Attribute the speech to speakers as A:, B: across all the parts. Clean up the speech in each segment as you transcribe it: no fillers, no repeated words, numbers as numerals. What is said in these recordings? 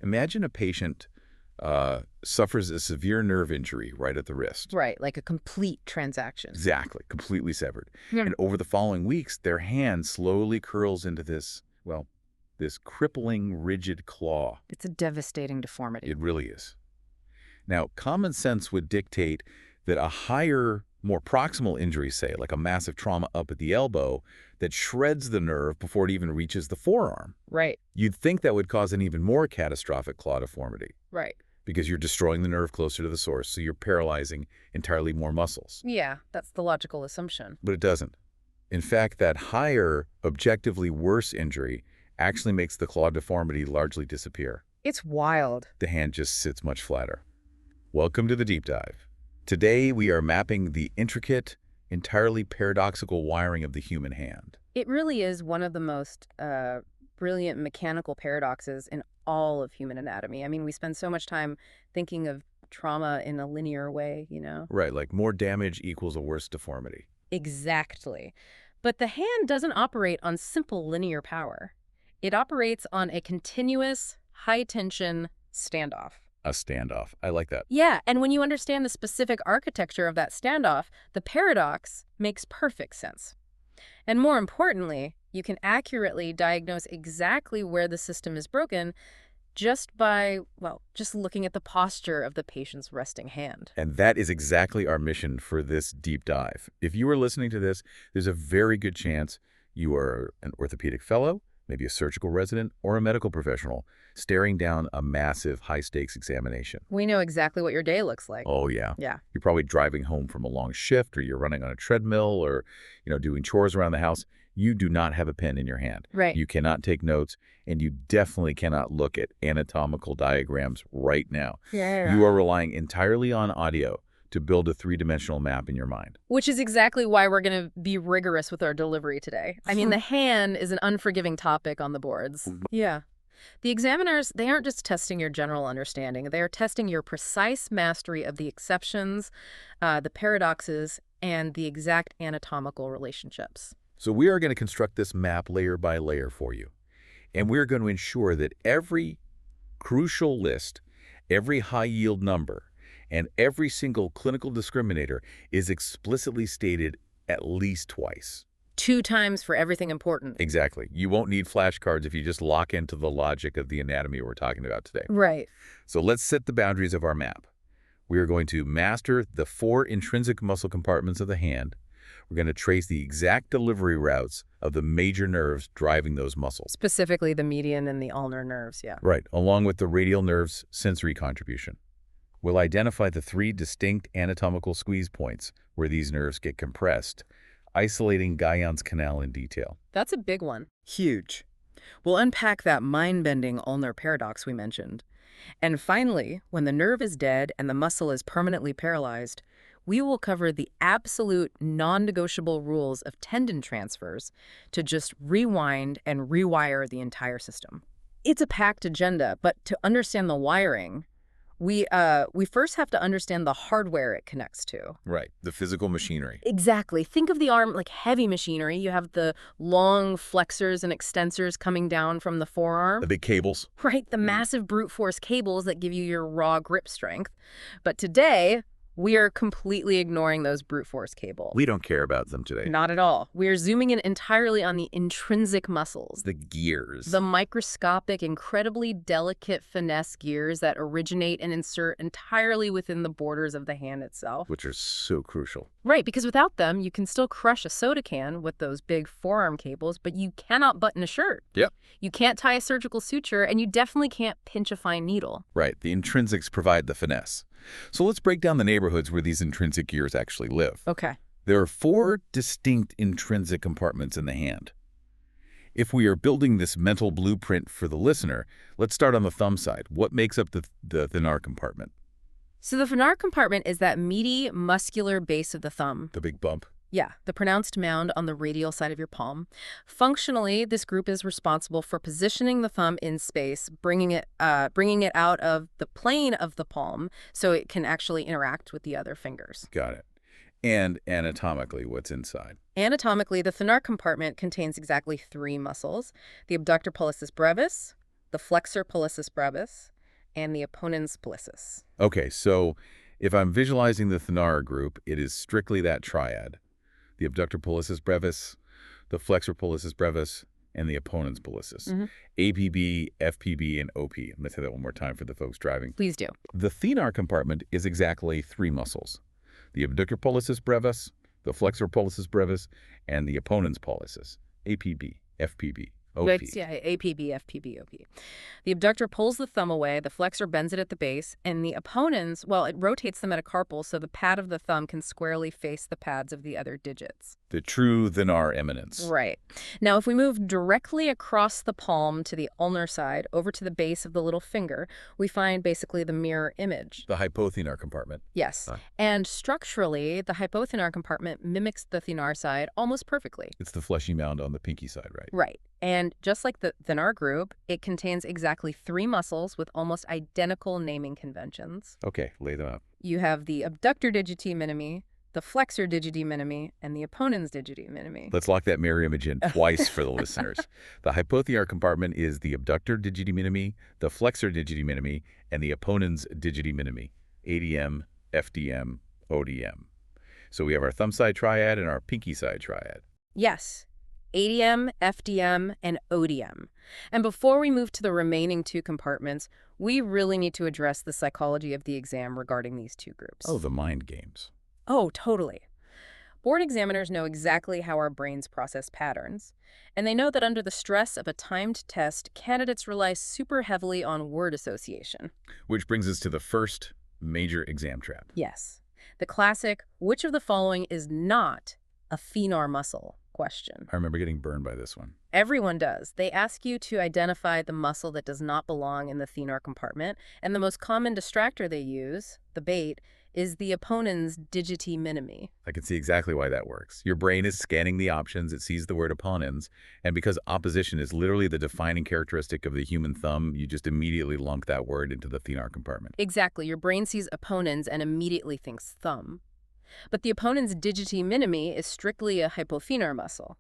A: Imagine a patient suffers a severe nerve injury right at the wrist.
B: Right, like a complete transaction.
A: Exactly, completely severed.
B: Yeah.
A: And over the following weeks, their hand slowly curls into this, well, this crippling, rigid claw.
B: It's a devastating deformity.
A: It really is. Now, common sense would dictate that a higher, more proximal injury, say, like a massive trauma up at the elbow, that shreds the nerve before it even reaches the forearm.
B: Right,
A: You'd think that would cause an even more catastrophic claw deformity
B: right.
A: because you're destroying the nerve closer to the source, so you're paralyzing entirely more muscles.
B: Yeah, that's the logical assumption.
A: But it doesn't. In fact, that higher, objectively worse injury actually makes the claw deformity largely disappear.
B: It's wild.
A: The hand just sits much flatter. Welcome to the deep dive. Today, we are mapping the intricate, entirely paradoxical wiring of the human hand.
B: It really is one of the most brilliant mechanical paradoxes in all of human anatomy. I mean, we spend so much time thinking of trauma in a linear way, you know?
A: Right, like more damage equals a worse deformity.
B: Exactly. But the hand doesn't operate on simple linear power. It operates on a continuous, high-tension standoff.
A: A standoff. I like that.
B: Yeah, and when you understand the specific architecture of that standoff, the paradox makes perfect sense. And more importantly, you can accurately diagnose exactly where the system is broken just by, well, just looking at the posture of the patient's resting hand.
A: And that is exactly our mission for this deep dive. If you are listening to this, there's a very good chance you are an orthopedic fellow, maybe a surgical resident, or a medical professional staring down a massive high-stakes examination.
B: We know exactly what your day looks like.
A: Oh, yeah.
B: Yeah.
A: You're probably driving home from a long shift, or you're running on a treadmill, or, doing chores around the house. You do not have a pen in your hand.
B: Right.
A: You cannot take notes, and you definitely cannot look at anatomical diagrams right now.
B: Yeah.
A: You are relying entirely on audio to build a three-dimensional map in your mind.
B: Which is exactly why we're going to be rigorous with our delivery today. I mean, the hand is an unforgiving topic on the boards. Yeah. The examiners, they aren't just testing your general understanding. They are testing your precise mastery of the exceptions, the paradoxes, and the exact anatomical relationships.
A: So we are going to construct this map layer by layer for you. And we're going to ensure that every crucial list, every high-yield number, and every single clinical discriminator is explicitly stated at least twice.
B: 2 times for everything important.
A: Exactly. You won't need flashcards if you just lock into the logic of the anatomy we're talking about today.
B: Right.
A: So let's set the boundaries of our map. We are going to master the 4 intrinsic muscle compartments of the hand. We're going to trace the exact delivery routes of the major nerves driving those muscles.
B: Specifically the median and the ulnar nerves, yeah.
A: Right, along with the radial nerve's sensory contribution. We'll identify the 3 distinct anatomical squeeze points where these nerves get compressed, isolating Guyon's canal in detail.
B: That's a big one. Huge. We'll unpack that mind-bending ulnar paradox we mentioned. And finally, when the nerve is dead and the muscle is permanently paralyzed, we will cover the absolute non-negotiable rules of tendon transfers to just rewind and rewire the entire system. It's a packed agenda, but to understand the wiring, we first have to understand the hardware it connects to.
A: Right, the physical machinery.
B: Exactly. Think of the arm like heavy machinery. You have the long flexors and extensors coming down from the forearm.
A: The big cables.
B: Right, the massive brute force cables that give you your raw grip strength. But today, we are completely ignoring those brute force cables.
A: We don't care about them today.
B: Not at all. We are zooming in entirely on the intrinsic muscles.
A: The gears.
B: The microscopic, incredibly delicate finesse gears that originate and insert entirely within the borders of the hand itself.
A: Which are so crucial.
B: Right, because without them, you can still crush a soda can with those big forearm cables, but you cannot button a shirt.
A: Yep.
B: You can't tie a surgical suture, and you definitely can't pinch a fine needle.
A: Right, the intrinsics provide the finesse. So let's break down the neighborhoods where these intrinsic gears actually live.
B: Okay.
A: There are 4 distinct intrinsic compartments in the hand. If we are building this mental blueprint for the listener, let's start on the thumb side. What makes up the thenar compartment?
B: So the thenar compartment is that meaty, muscular base of the thumb.
A: The big bump.
B: Yeah, the pronounced mound on the radial side of your palm. Functionally, this group is responsible for positioning the thumb in space, bringing it out of the plane of the palm so it can actually interact with the other fingers.
A: Got it. And anatomically, what's inside?
B: Anatomically, the thenar compartment contains exactly 3 muscles: the abductor pollicis brevis, the flexor pollicis brevis, and the opponens pollicis.
A: Okay, so if I'm visualizing the thenar group, it is strictly that triad. The abductor pollicis brevis, the flexor pollicis brevis, and the opponens pollicis. APB, FPB, and OP. I'm going to say that one more time for the folks driving.
B: Please do.
A: The thenar compartment is exactly 3 muscles. The abductor pollicis brevis, the flexor pollicis brevis, and the opponens pollicis. APB, FPB, OP.
B: Yeah, APB, FPB, OP. The abductor pulls the thumb away, the flexor bends it at the base, and the opponens, well, it rotates the metacarpal so the pad of the thumb can squarely face the pads of the other digits.
A: The true thenar eminence.
B: Right. Now, if we move directly across the palm to the ulnar side, over to the base of the little finger, we find basically the mirror image.
A: The hypothenar compartment.
B: Yes. And structurally, the hypothenar compartment mimics the thenar side almost perfectly.
A: It's the fleshy mound on the pinky side, right?
B: Right. And just like the thenar group, it contains exactly 3 muscles with almost identical naming conventions.
A: Okay, lay them out.
B: You have the abductor digiti minimi, the flexor digiti minimi, and the opponens digiti minimi.
A: Let's lock that mirror image in twice for the listeners. The hypothenar compartment is the abductor digiti minimi, the flexor digiti minimi, and the opponens digiti minimi, ADM, FDM, ODM. So we have our thumb side triad and our pinky side triad.
B: Yes. ADM, FDM, and ODM. And before we move to the remaining 2 compartments, we really need to address the psychology of the exam regarding these 2 groups.
A: Oh, the mind games.
B: Oh, totally. Board examiners know exactly how our brains process patterns, and they know that under the stress of a timed test, candidates rely super heavily on word association.
A: Which brings us to the first major exam trap.
B: Yes. The classic, which of the following is not a thenar muscle question.
A: I remember getting burned by this one.
B: Everyone does. They ask you to identify the muscle that does not belong in the thenar compartment, and the most common distractor they use, the bait, is the opponens digiti minimi.
A: I can see exactly why that works. Your brain is scanning the options, it sees the word opponens, and because opposition is literally the defining characteristic of the human thumb, you just immediately lunk that word into the thenar compartment.
B: Exactly. Your brain sees opponens and immediately thinks thumb. But the opponens digiti minimi is strictly a hypothenar muscle.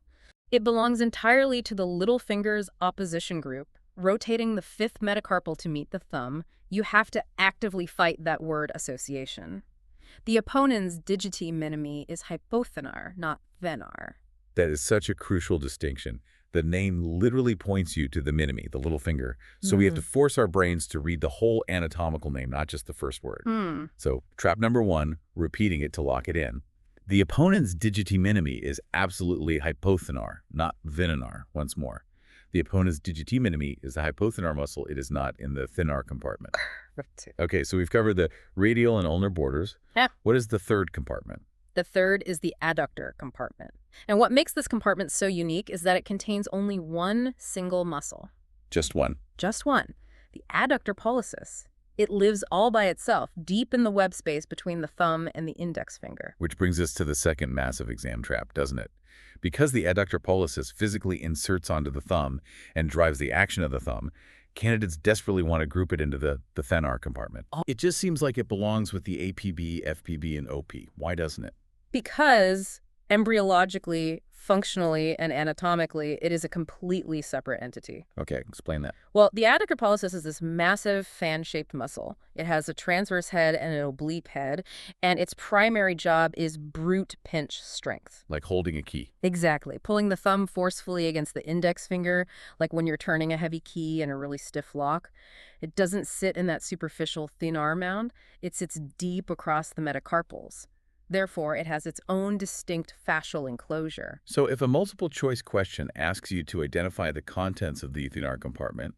B: It belongs entirely to the little finger's opposition group. Rotating the 5th metacarpal to meet the thumb, you have to actively fight that word association. The opponens digiti minimi is hypothenar, not thenar.
A: That is such a crucial distinction. The name literally points you to the minimi, the little finger. So we have to force our brains to read the whole anatomical name, not just the first word. So trap number 1, repeating it to lock it in. The opponens digiti minimi is absolutely hypothenar, not thenar, once more. The opponens digiti minimi is the hypothenar muscle. It is not in the thenar compartment. Okay, so we've covered the radial and ulnar borders.
B: Yeah.
A: What is the third compartment?
B: The third is the adductor compartment. And what makes this compartment so unique is that it contains only one single muscle.
A: Just one.
B: Just one. The adductor pollicis. It lives all by itself, deep in the web space between the thumb and the index finger.
A: Which brings us to the second massive exam trap, doesn't it? Because the adductor pollicis physically inserts onto the thumb and drives the action of the thumb, candidates desperately want to group it into the thenar compartment. It just seems like it belongs with the APB, FPB, and OP. Why doesn't it?
B: Because embryologically, functionally, and anatomically, it is a completely separate entity.
A: Okay, explain that.
B: Well, the adductor pollicis is this massive fan-shaped muscle. It has a transverse head and an oblique head, and its primary job is brute pinch strength.
A: Like holding a key.
B: Exactly. Pulling the thumb forcefully against the index finger, like when you're turning a heavy key in a really stiff lock. It doesn't sit in that superficial thenar mound. It sits deep across the metacarpals. Therefore, it has its own distinct fascial enclosure.
A: So if a multiple choice question asks you to identify the contents of the thenar compartment,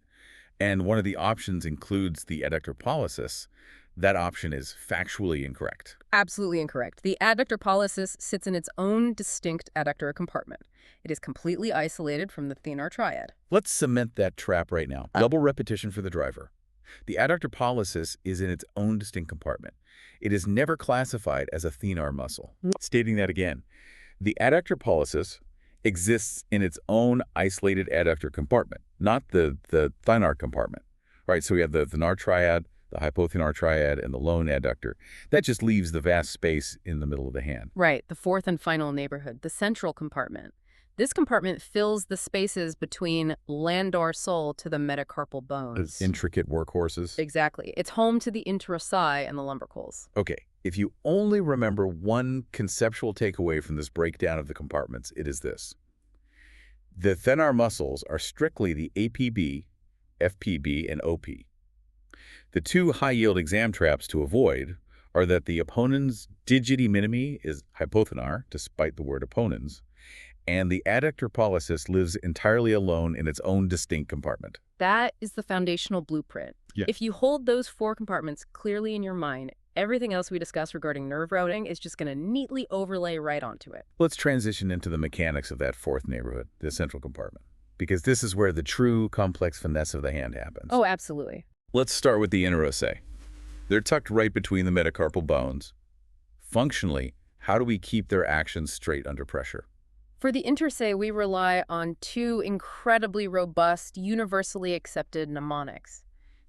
A: and one of the options includes the adductor pollicis, that option is factually incorrect.
B: Absolutely incorrect. The adductor pollicis sits in its own distinct adductor compartment. It is completely isolated from the thenar triad.
A: Let's cement that trap right now. Double repetition for the driver. The adductor pollicis is in its own distinct compartment. It is never classified as a thenar muscle. Stating that again, the adductor pollicis exists in its own isolated adductor compartment, not the thenar compartment. Right, so we have the thenar triad, the hypothenar triad, and the lone adductor. That just leaves the vast space in the middle of the hand.
B: Right, the fourth and final neighborhood, the central compartment. This compartment fills the spaces between landor sole to the metacarpal bones.
A: Intricate workhorses.
B: Exactly. It's home to the interosseis and the lumbricals.
A: Okay, if you only remember one conceptual takeaway from this breakdown of the compartments, it is this. The thenar muscles are strictly the APB, FPB, and OP. The two high-yield exam traps to avoid are that the opponens digiti minimi is hypothenar, despite the word opponens, and the adductor pollicis lives entirely alone in its own distinct compartment.
B: That is the foundational blueprint.
A: Yeah.
B: If you hold those 4 compartments clearly in your mind, everything else we discuss regarding nerve routing is just going to neatly overlay right onto it.
A: Let's transition into the mechanics of that fourth neighborhood, the central compartment, because this is where the true complex finesse of the hand happens.
B: Oh, absolutely.
A: Let's start with the interosseis. They're tucked right between the metacarpal bones. Functionally, how do we keep their actions straight under pressure?
B: For the interosseis, we rely on 2 incredibly robust, universally accepted mnemonics.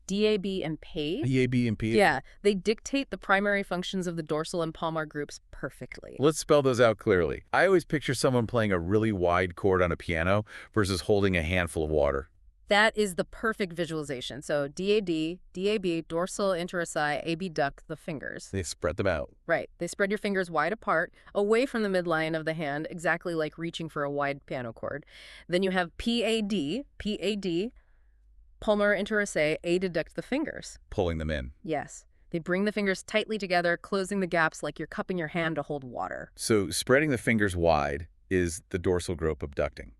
B: DAB and PAVE.
A: DAB and PAVE?
B: Yeah, they dictate the primary functions of the dorsal and palmar groups perfectly.
A: Let's spell those out clearly. I always picture someone playing a really wide chord on a piano versus holding a handful of water.
B: That is the perfect visualization. So DAD, DAB, dorsal, interossei, abduct the fingers.
A: They spread them out.
B: Right. They spread your fingers wide apart, away from the midline of the hand, exactly like reaching for a wide piano chord. Then you have PAD, palmar interossei, adduct the fingers.
A: Pulling them in.
B: Yes. They bring the fingers tightly together, closing the gaps like you're cupping your hand to hold water.
A: So spreading the fingers wide is the dorsal group abducting.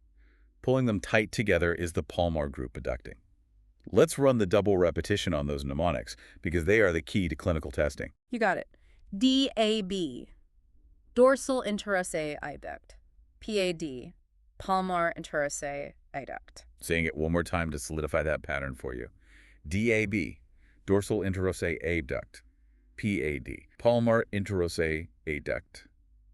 A: Pulling them tight together is the palmar group adducting. Let's run the double repetition on those mnemonics, because they are the key to clinical testing.
B: You got it. DAB, dorsal interossei adduct. PAD, palmar interossei adduct.
A: Saying it one more time to solidify that pattern for you. DAB, dorsal interossei abduct. PAD, palmar interossei adduct.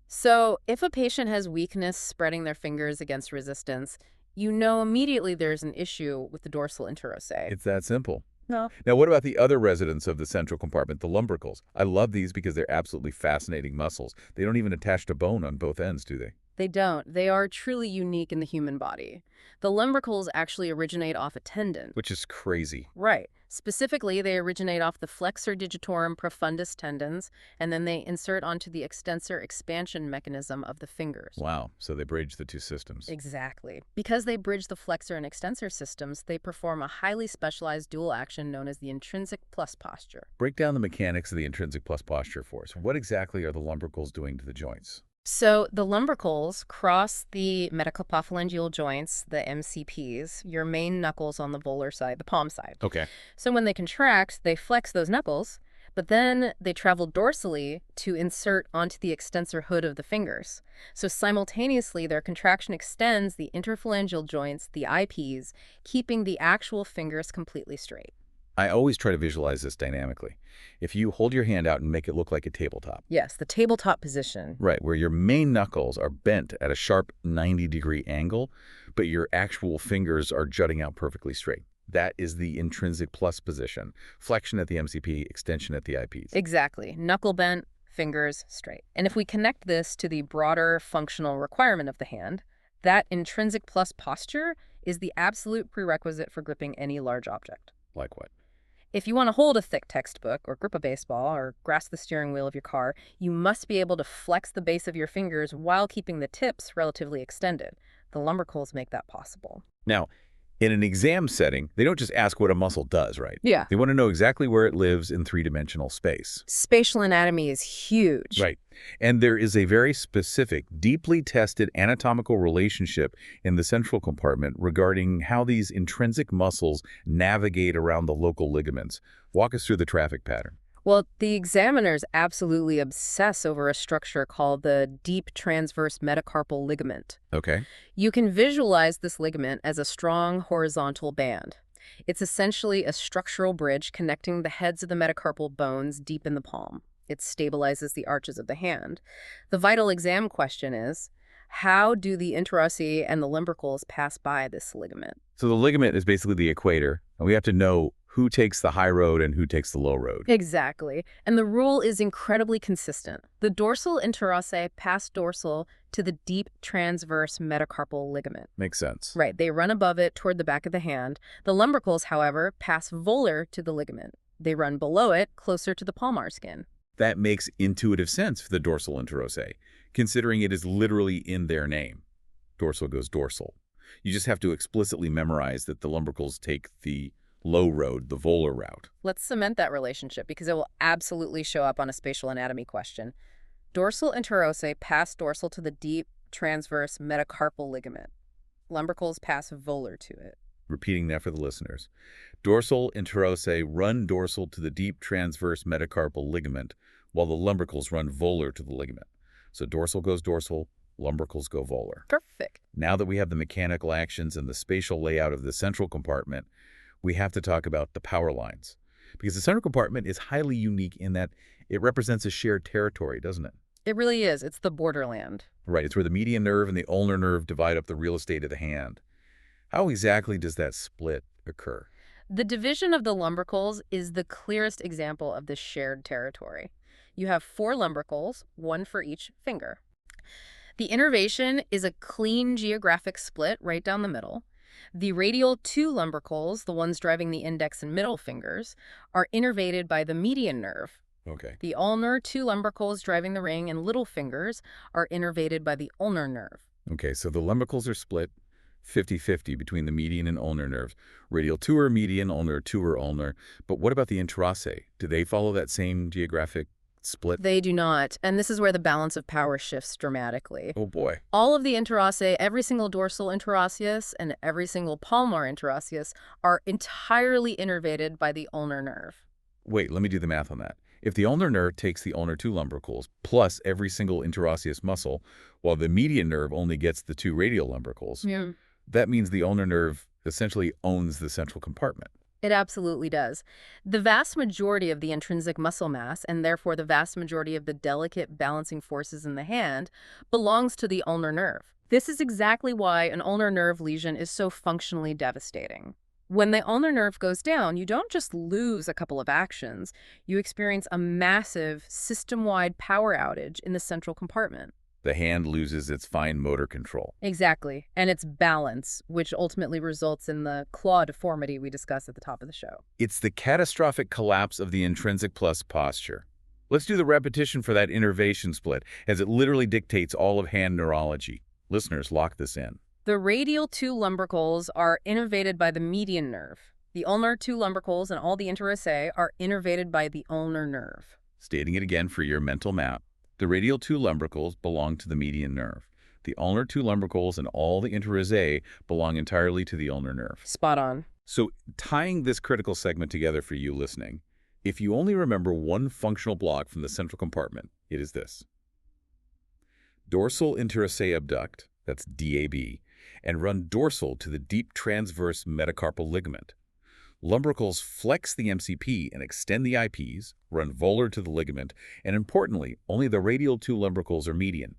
B: So if a patient has weakness spreading their fingers against resistance, you know immediately there's an issue with the dorsal interossei.
A: It's that simple.
B: No.
A: Now, what about the other residents of the central compartment, the lumbricals? I love these because they're absolutely fascinating muscles. They don't even attach to bone on both ends, do they?
B: They don't. They are truly unique in the human body. The lumbricals actually originate off a tendon.
A: Which is crazy.
B: Right. Specifically, they originate off the flexor digitorum profundus tendons, and then they insert onto the extensor expansion mechanism of the fingers.
A: Wow. So they bridge the two systems.
B: Exactly. Because they bridge the flexor and extensor systems, they perform a highly specialized dual action known as the intrinsic plus posture.
A: Break down the mechanics of the intrinsic plus posture for us. What exactly are the lumbricals doing to the joints?
B: So the lumbricals cross the metacarpophalangeal joints, the MCPs, your main knuckles on the volar side, the palm side.
A: Okay.
B: So when they contract, they flex those knuckles, but then they travel dorsally to insert onto the extensor hood of the fingers. So simultaneously, their contraction extends the interphalangeal joints, the IPs, keeping the actual fingers completely straight.
A: I always try to visualize this dynamically. If you hold your hand out and make it look like a tabletop.
B: Yes, the tabletop position.
A: Right, where your main knuckles are bent at a sharp 90-degree angle, but your actual fingers are jutting out perfectly straight. That is the intrinsic plus position. Flexion at the MCP, extension at the IPs.
B: Exactly. Knuckle bent, fingers straight. And if we connect this to the broader functional requirement of the hand, that intrinsic plus posture is the absolute prerequisite for gripping any large object.
A: Like what?
B: If you want to hold a thick textbook or grip a baseball or grasp the steering wheel of your car, you must be able to flex the base of your fingers while keeping the tips relatively extended. The lumbricals make that possible.
A: Now, in an exam setting, they don't just ask what a muscle does, right?
B: Yeah.
A: They want to know exactly where it lives in three-dimensional space.
B: Spatial anatomy is huge.
A: Right. And there is a very specific, deeply tested anatomical relationship in the central compartment regarding how these intrinsic muscles navigate around the local ligaments. Walk us through the traffic pattern.
B: Well, the examiners absolutely obsess over a structure called the deep transverse metacarpal ligament.
A: Okay.
B: You can visualize this ligament as a strong horizontal band. It's essentially a structural bridge connecting the heads of the metacarpal bones deep in the palm. It stabilizes the arches of the hand. The vital exam question is, how do the interossei and the lumbricals pass by this ligament?
A: So the ligament is basically the equator, and we have to know Who takes the high road and who takes the low road?
B: Exactly. And the rule is incredibly consistent. The dorsal interossei pass dorsal to the deep transverse metacarpal ligament.
A: Makes sense.
B: Right, they run above it toward the back of the hand. The lumbricals, however, pass volar to the ligament. They run below it, closer to the palmar skin.
A: That makes intuitive sense for the dorsal interossei, considering it is literally in their name. Dorsal goes dorsal. You just have to explicitly memorize that the lumbricals take the low road, the volar route.
B: Let's cement that relationship because it will absolutely show up on a spatial anatomy question. Dorsal interossei pass dorsal to the deep transverse metacarpal ligament. Lumbricals pass volar to it.
A: Repeating that for the listeners. Dorsal interossei run dorsal to the deep transverse metacarpal ligament, while the lumbricals run volar to the ligament. So dorsal goes dorsal, lumbricals go volar.
B: Perfect.
A: Now that we have the mechanical actions and the spatial layout of the central compartment, we have to talk about the power lines. Because the central compartment is highly unique in that it represents a shared territory, doesn't it?
B: It really is. It's the borderland.
A: Right, it's where the median nerve and the ulnar nerve divide up the real estate of the hand. How exactly does that split occur?
B: The division of the lumbricals is the clearest example of this shared territory. You have 4 lumbricals, 1 for each finger. The innervation is a clean geographic split right down the middle. The radial 2 lumbricals, the ones driving the index and middle fingers, are innervated by the median nerve.
A: Okay.
B: The ulnar 2 lumbricals driving the ring and little fingers are innervated by the ulnar nerve.
A: Okay, so the lumbricals are split 50-50 between the median and ulnar nerves. Radial 2 are median, ulnar 2 are ulnar. But what about the interossei? Do they follow that same geographic split?
B: They do not, and this is where the balance of power shifts dramatically.
A: Oh boy.
B: All of the interossei, every single dorsal interosseous and every single palmar interosseous, are entirely innervated by the ulnar nerve.
A: Wait, let me do the math on that. If the ulnar nerve takes the ulnar 2 lumbricals plus every single interosseous muscle, while the median nerve only gets the 2 radial lumbricals, that means the ulnar nerve essentially owns the central compartment.
B: It absolutely does. The vast majority of the intrinsic muscle mass, and therefore the vast majority of the delicate balancing forces in the hand, belongs to the ulnar nerve. This is exactly why an ulnar nerve lesion is so functionally devastating. When the ulnar nerve goes down, you don't just lose a couple of actions, you experience a massive system-wide power outage in the central compartment.
A: The hand loses its fine motor control.
B: Exactly, and its balance, which ultimately results in the claw deformity we discussed at the top of the show.
A: It's the catastrophic collapse of the intrinsic plus posture. Let's do the repetition for that innervation split, as it literally dictates all of hand neurology. Listeners, lock this in.
B: The radial 2 lumbricals are innervated by the median nerve. The ulnar 2 lumbricals and all the interossei are innervated by the ulnar nerve.
A: Stating it again for your mental map. The radial 2 lumbricals belong to the median nerve. The ulnar 2 lumbricals and all the interossei belong entirely to the ulnar nerve.
B: Spot on.
A: So tying this critical segment together for you listening, if you only remember one functional block from the central compartment, it is this. Dorsal interossei abduct, that's DAB, and run dorsal to the deep transverse metacarpal ligament. Lumbricals flex the MCP and extend the IPs, run volar to the ligament, and importantly, only the radial 2 lumbricals are median.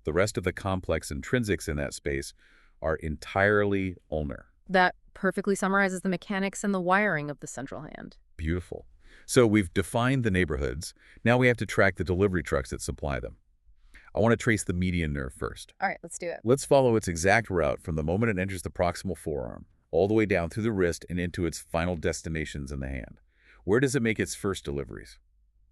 A: The rest of the complex intrinsics in that space are entirely ulnar.
B: That perfectly summarizes the mechanics and the wiring of the central hand.
A: Beautiful. So we've defined the neighborhoods. Now we have to track the delivery trucks that supply them. I want to trace the median nerve first.
B: All right, let's do it.
A: Let's follow its exact route from the moment it enters the proximal forearm, all the way down through the wrist and into its final destinations in the hand. Where does it make its first deliveries?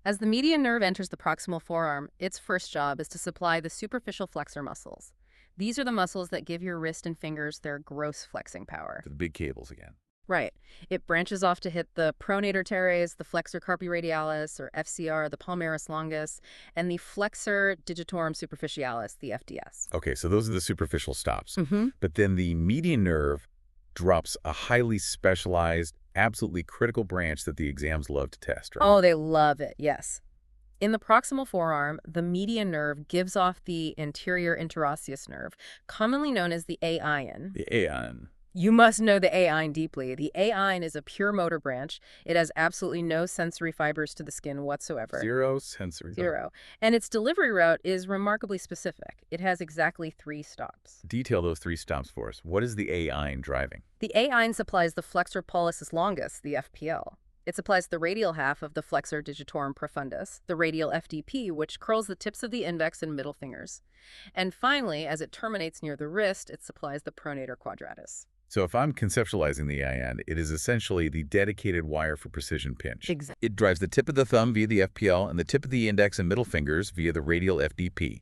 B: As the median nerve enters the proximal forearm, its first job is to supply the superficial flexor muscles. These are the muscles that give your wrist and fingers their gross flexing power.
A: To the big cables again.
B: Right. It branches off to hit the pronator teres, the flexor carpi radialis, or FCR, the palmaris longus, and the flexor digitorum superficialis, the FDS.
A: Okay, so those are the superficial stops.
B: Mm-hmm.
A: But then the median nerve drops a highly specialized, absolutely critical branch that the exams love to test, right?
B: Oh, they love it, yes. In the proximal forearm, the median nerve gives off the anterior interosseous nerve, commonly known as the AIN.
A: The AIN.
B: You must know the A-ine deeply. The A-ine is a pure motor branch. It has absolutely no sensory fibers to the skin whatsoever.
A: Zero sensory.
B: Zero. And its delivery route is remarkably specific. It has exactly 3 stops.
A: Detail those 3 stops for us. What is the A-ine driving?
B: The A-ine supplies the flexor pollicis longus, the FPL. It supplies the radial half of the flexor digitorum profundus, the radial FDP, which curls the tips of the index and middle fingers. And finally, as it terminates near the wrist, it supplies the pronator quadratus.
A: So if I'm conceptualizing the IN, it is essentially the dedicated wire for precision pinch.
B: Exactly.
A: It drives the tip of the thumb via the FPL and the tip of the index and middle fingers via the radial FDP.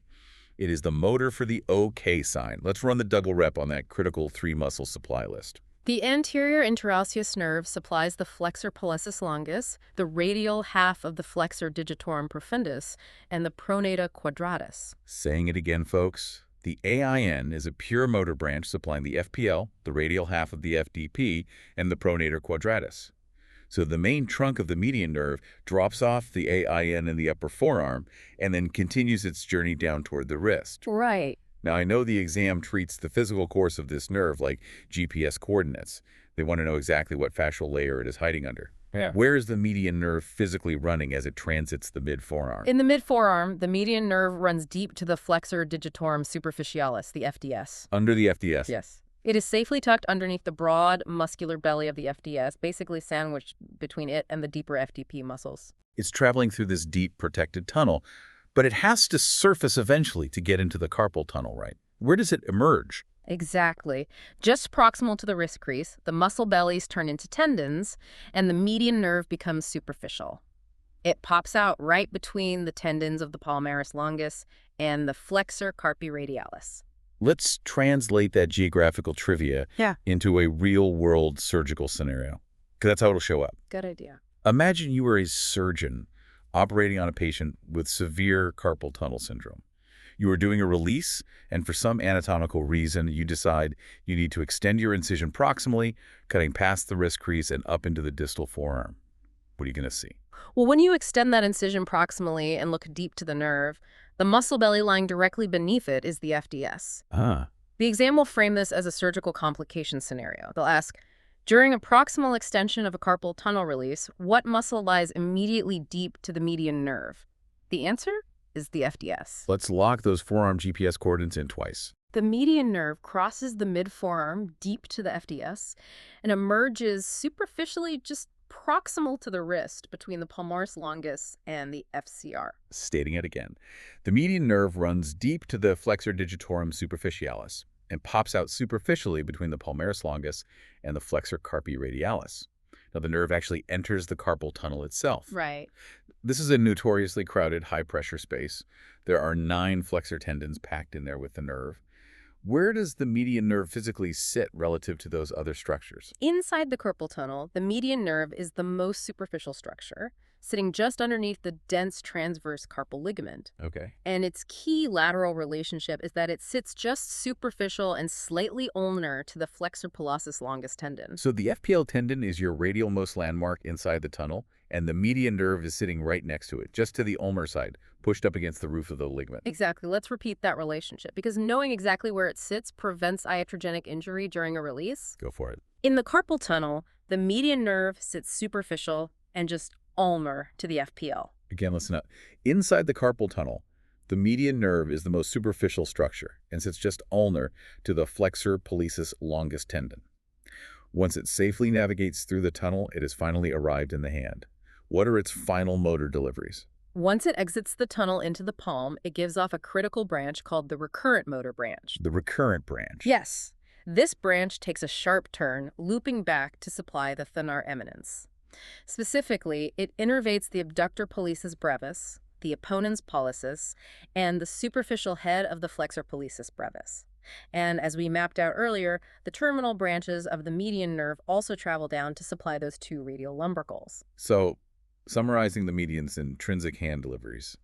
A: It is the motor for the OK sign. Let's run the double rep on that critical 3-muscle supply list.
B: The anterior interosseous nerve supplies the flexor pollicis longus, the radial half of the flexor digitorum profundus, and the pronator quadratus.
A: Saying it again, folks. The AIN is a pure motor branch supplying the FPL, the radial half of the FDP, and the pronator quadratus. So the main trunk of the median nerve drops off the AIN in the upper forearm and then continues its journey down toward the wrist.
B: Right.
A: Now, I know the exam treats the physical course of this nerve like GPS coordinates. They want to know exactly what fascial layer it is hiding under.
C: Yeah.
A: Where is the median nerve physically running as it transits the mid-forearm?
B: In the mid-forearm, the median nerve runs deep to the flexor digitorum superficialis, the FDS.
A: Under the FDS?
B: Yes. It is safely tucked underneath the broad, muscular belly of the FDS, basically sandwiched between it and the deeper FDP muscles.
A: It's traveling through this deep, protected tunnel, but it has to surface eventually to get into the carpal tunnel, right? Where does it emerge?
B: Exactly. Just proximal to the wrist crease, the muscle bellies turn into tendons, and the median nerve becomes superficial. It pops out right between the tendons of the palmaris longus and the flexor carpi radialis.
A: Let's translate that geographical trivia into a real-world surgical scenario, because that's how it'll show up.
B: Good idea.
A: Imagine you were a surgeon operating on a patient with severe carpal tunnel syndrome. You are doing a release, and for some anatomical reason, you decide you need to extend your incision proximally, cutting past the wrist crease and up into the distal forearm. What are you going to see?
B: Well, when you extend that incision proximally and look deep to the nerve, the muscle belly lying directly beneath it is the FDS.
A: Ah.
B: The exam will frame this as a surgical complication scenario. They'll ask, during a proximal extension of a carpal tunnel release, what muscle lies immediately deep to the median nerve? The answer is the FDS.
A: Let's lock those forearm GPS coordinates in twice.
B: The median nerve crosses the mid-forearm deep to the FDS and emerges superficially just proximal to the wrist between the palmaris longus and the FCR.
A: Stating it again. The median nerve runs deep to the flexor digitorum superficialis and pops out superficially between the palmaris longus and the flexor carpi radialis. Now, the nerve actually enters the carpal tunnel itself.
B: Right.
A: This is a notoriously crowded, high-pressure space. There are 9 flexor tendons packed in there with the nerve. Where does the median nerve physically sit relative to those other structures?
B: Inside the carpal tunnel, the median nerve is the most superficial structure, sitting just underneath the dense transverse carpal ligament.
A: Okay.
B: And its key lateral relationship is that it sits just superficial and slightly ulnar to the flexor pollicis longus tendon.
A: So the FPL tendon is your radial-most landmark inside the tunnel, and the median nerve is sitting right next to it, just to the ulnar side, pushed up against the roof of the ligament.
B: Exactly. Let's repeat that relationship, because knowing exactly where it sits prevents iatrogenic injury during a release.
A: Go for it.
B: In the carpal tunnel, the median nerve sits superficial and just ulnar to the FPL.
A: Again, listen up. Inside the carpal tunnel, the median nerve is the most superficial structure and sits just ulnar to the flexor pollicis longus tendon. Once it safely navigates through the tunnel, it has finally arrived in the hand. What are its final motor deliveries?
B: Once it exits the tunnel into the palm, it gives off a critical branch called the recurrent motor branch.
A: The recurrent branch.
B: Yes. This branch takes a sharp turn, looping back to supply the thenar eminence. Specifically, it innervates the adductor pollicis brevis, the opponens pollicis, and the superficial head of the flexor pollicis brevis. And as we mapped out earlier, the terminal branches of the median nerve also travel down to supply those 2 radial lumbricals.
A: So, summarizing the median's intrinsic hand deliveries,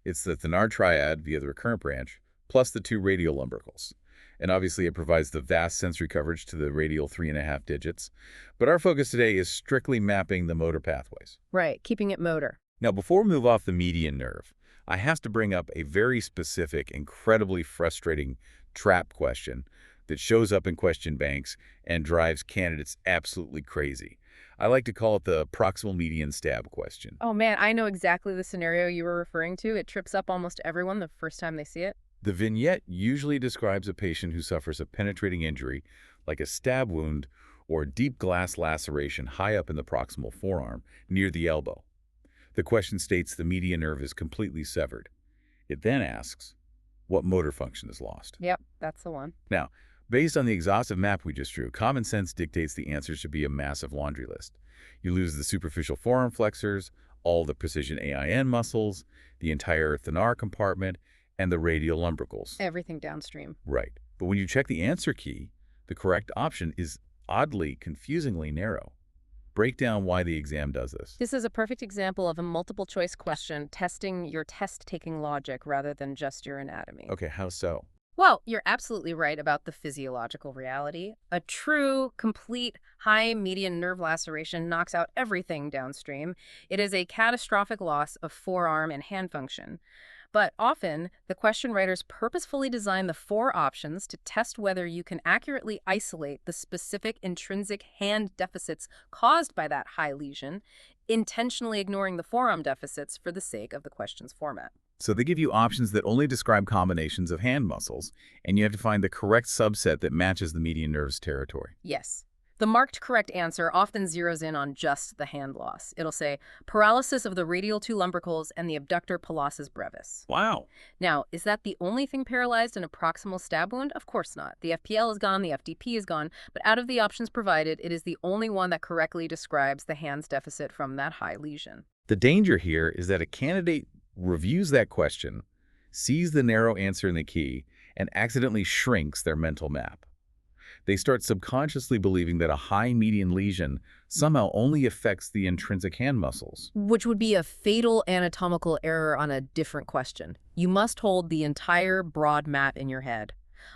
A: it's the thenar triad via the recurrent branch, plus the 2 radial lumbricals. And obviously it provides the vast sensory coverage to the radial 3.5 digits. But our focus today is strictly mapping the motor pathways.
B: Right, keeping it motor.
A: Now, before we move off the median nerve, I have to bring up a very specific, incredibly frustrating trap question that shows up in question banks and drives candidates absolutely crazy. I like to call it the proximal median stab question.
B: Oh man, I know exactly the scenario you were referring to. It trips up almost everyone the first time they see it.
A: The vignette usually describes a patient who suffers a penetrating injury, like a stab wound or deep glass laceration high up in the proximal forearm, near the elbow. The question states the median nerve is completely severed. It then asks, what motor function is lost?
B: Yep, that's the one.
A: Now, based on the exhaustive map we just drew, common sense dictates the answer should be a massive laundry list. You lose the superficial forearm flexors, all the precision AIN muscles, the entire thenar compartment, and the radial lumbricals.
B: Everything downstream.
A: Right. But when you check the answer key, the correct option is oddly, confusingly narrow. Break down why the exam does this.
B: This is a perfect example of a multiple choice question testing your test-taking logic rather than just your anatomy.
A: Okay, how so?
B: Well, you're absolutely right about the physiological reality. A true, complete, high median nerve laceration knocks out everything downstream. It is a catastrophic loss of forearm and hand function. But often, the question writers purposefully design the 4 options to test whether you can accurately isolate the specific intrinsic hand deficits caused by that high lesion, intentionally ignoring the forearm deficits for the sake of the question's format.
A: So they give you options that only describe combinations of hand muscles, and you have to find the correct subset that matches the median nerve's territory.
B: Yes. The marked correct answer often zeroes in on just the hand loss. It'll say, paralysis of the radial 2 lumbricals and the abductor pallosus brevis.
A: Wow.
B: Now, is that the only thing paralyzed in a proximal stab wound? Of course not. The FPL is gone, the FDP is gone, but out of the options provided, it is the only one that correctly describes the hand's deficit from that high lesion.
A: The danger here is that a candidate reviews that question, sees the narrow answer in the key, and accidentally shrinks their mental map. They start subconsciously believing that a high median lesion somehow only affects the intrinsic hand muscles.
B: Which would be a fatal anatomical error on a different question. You must hold the entire broad map in your head.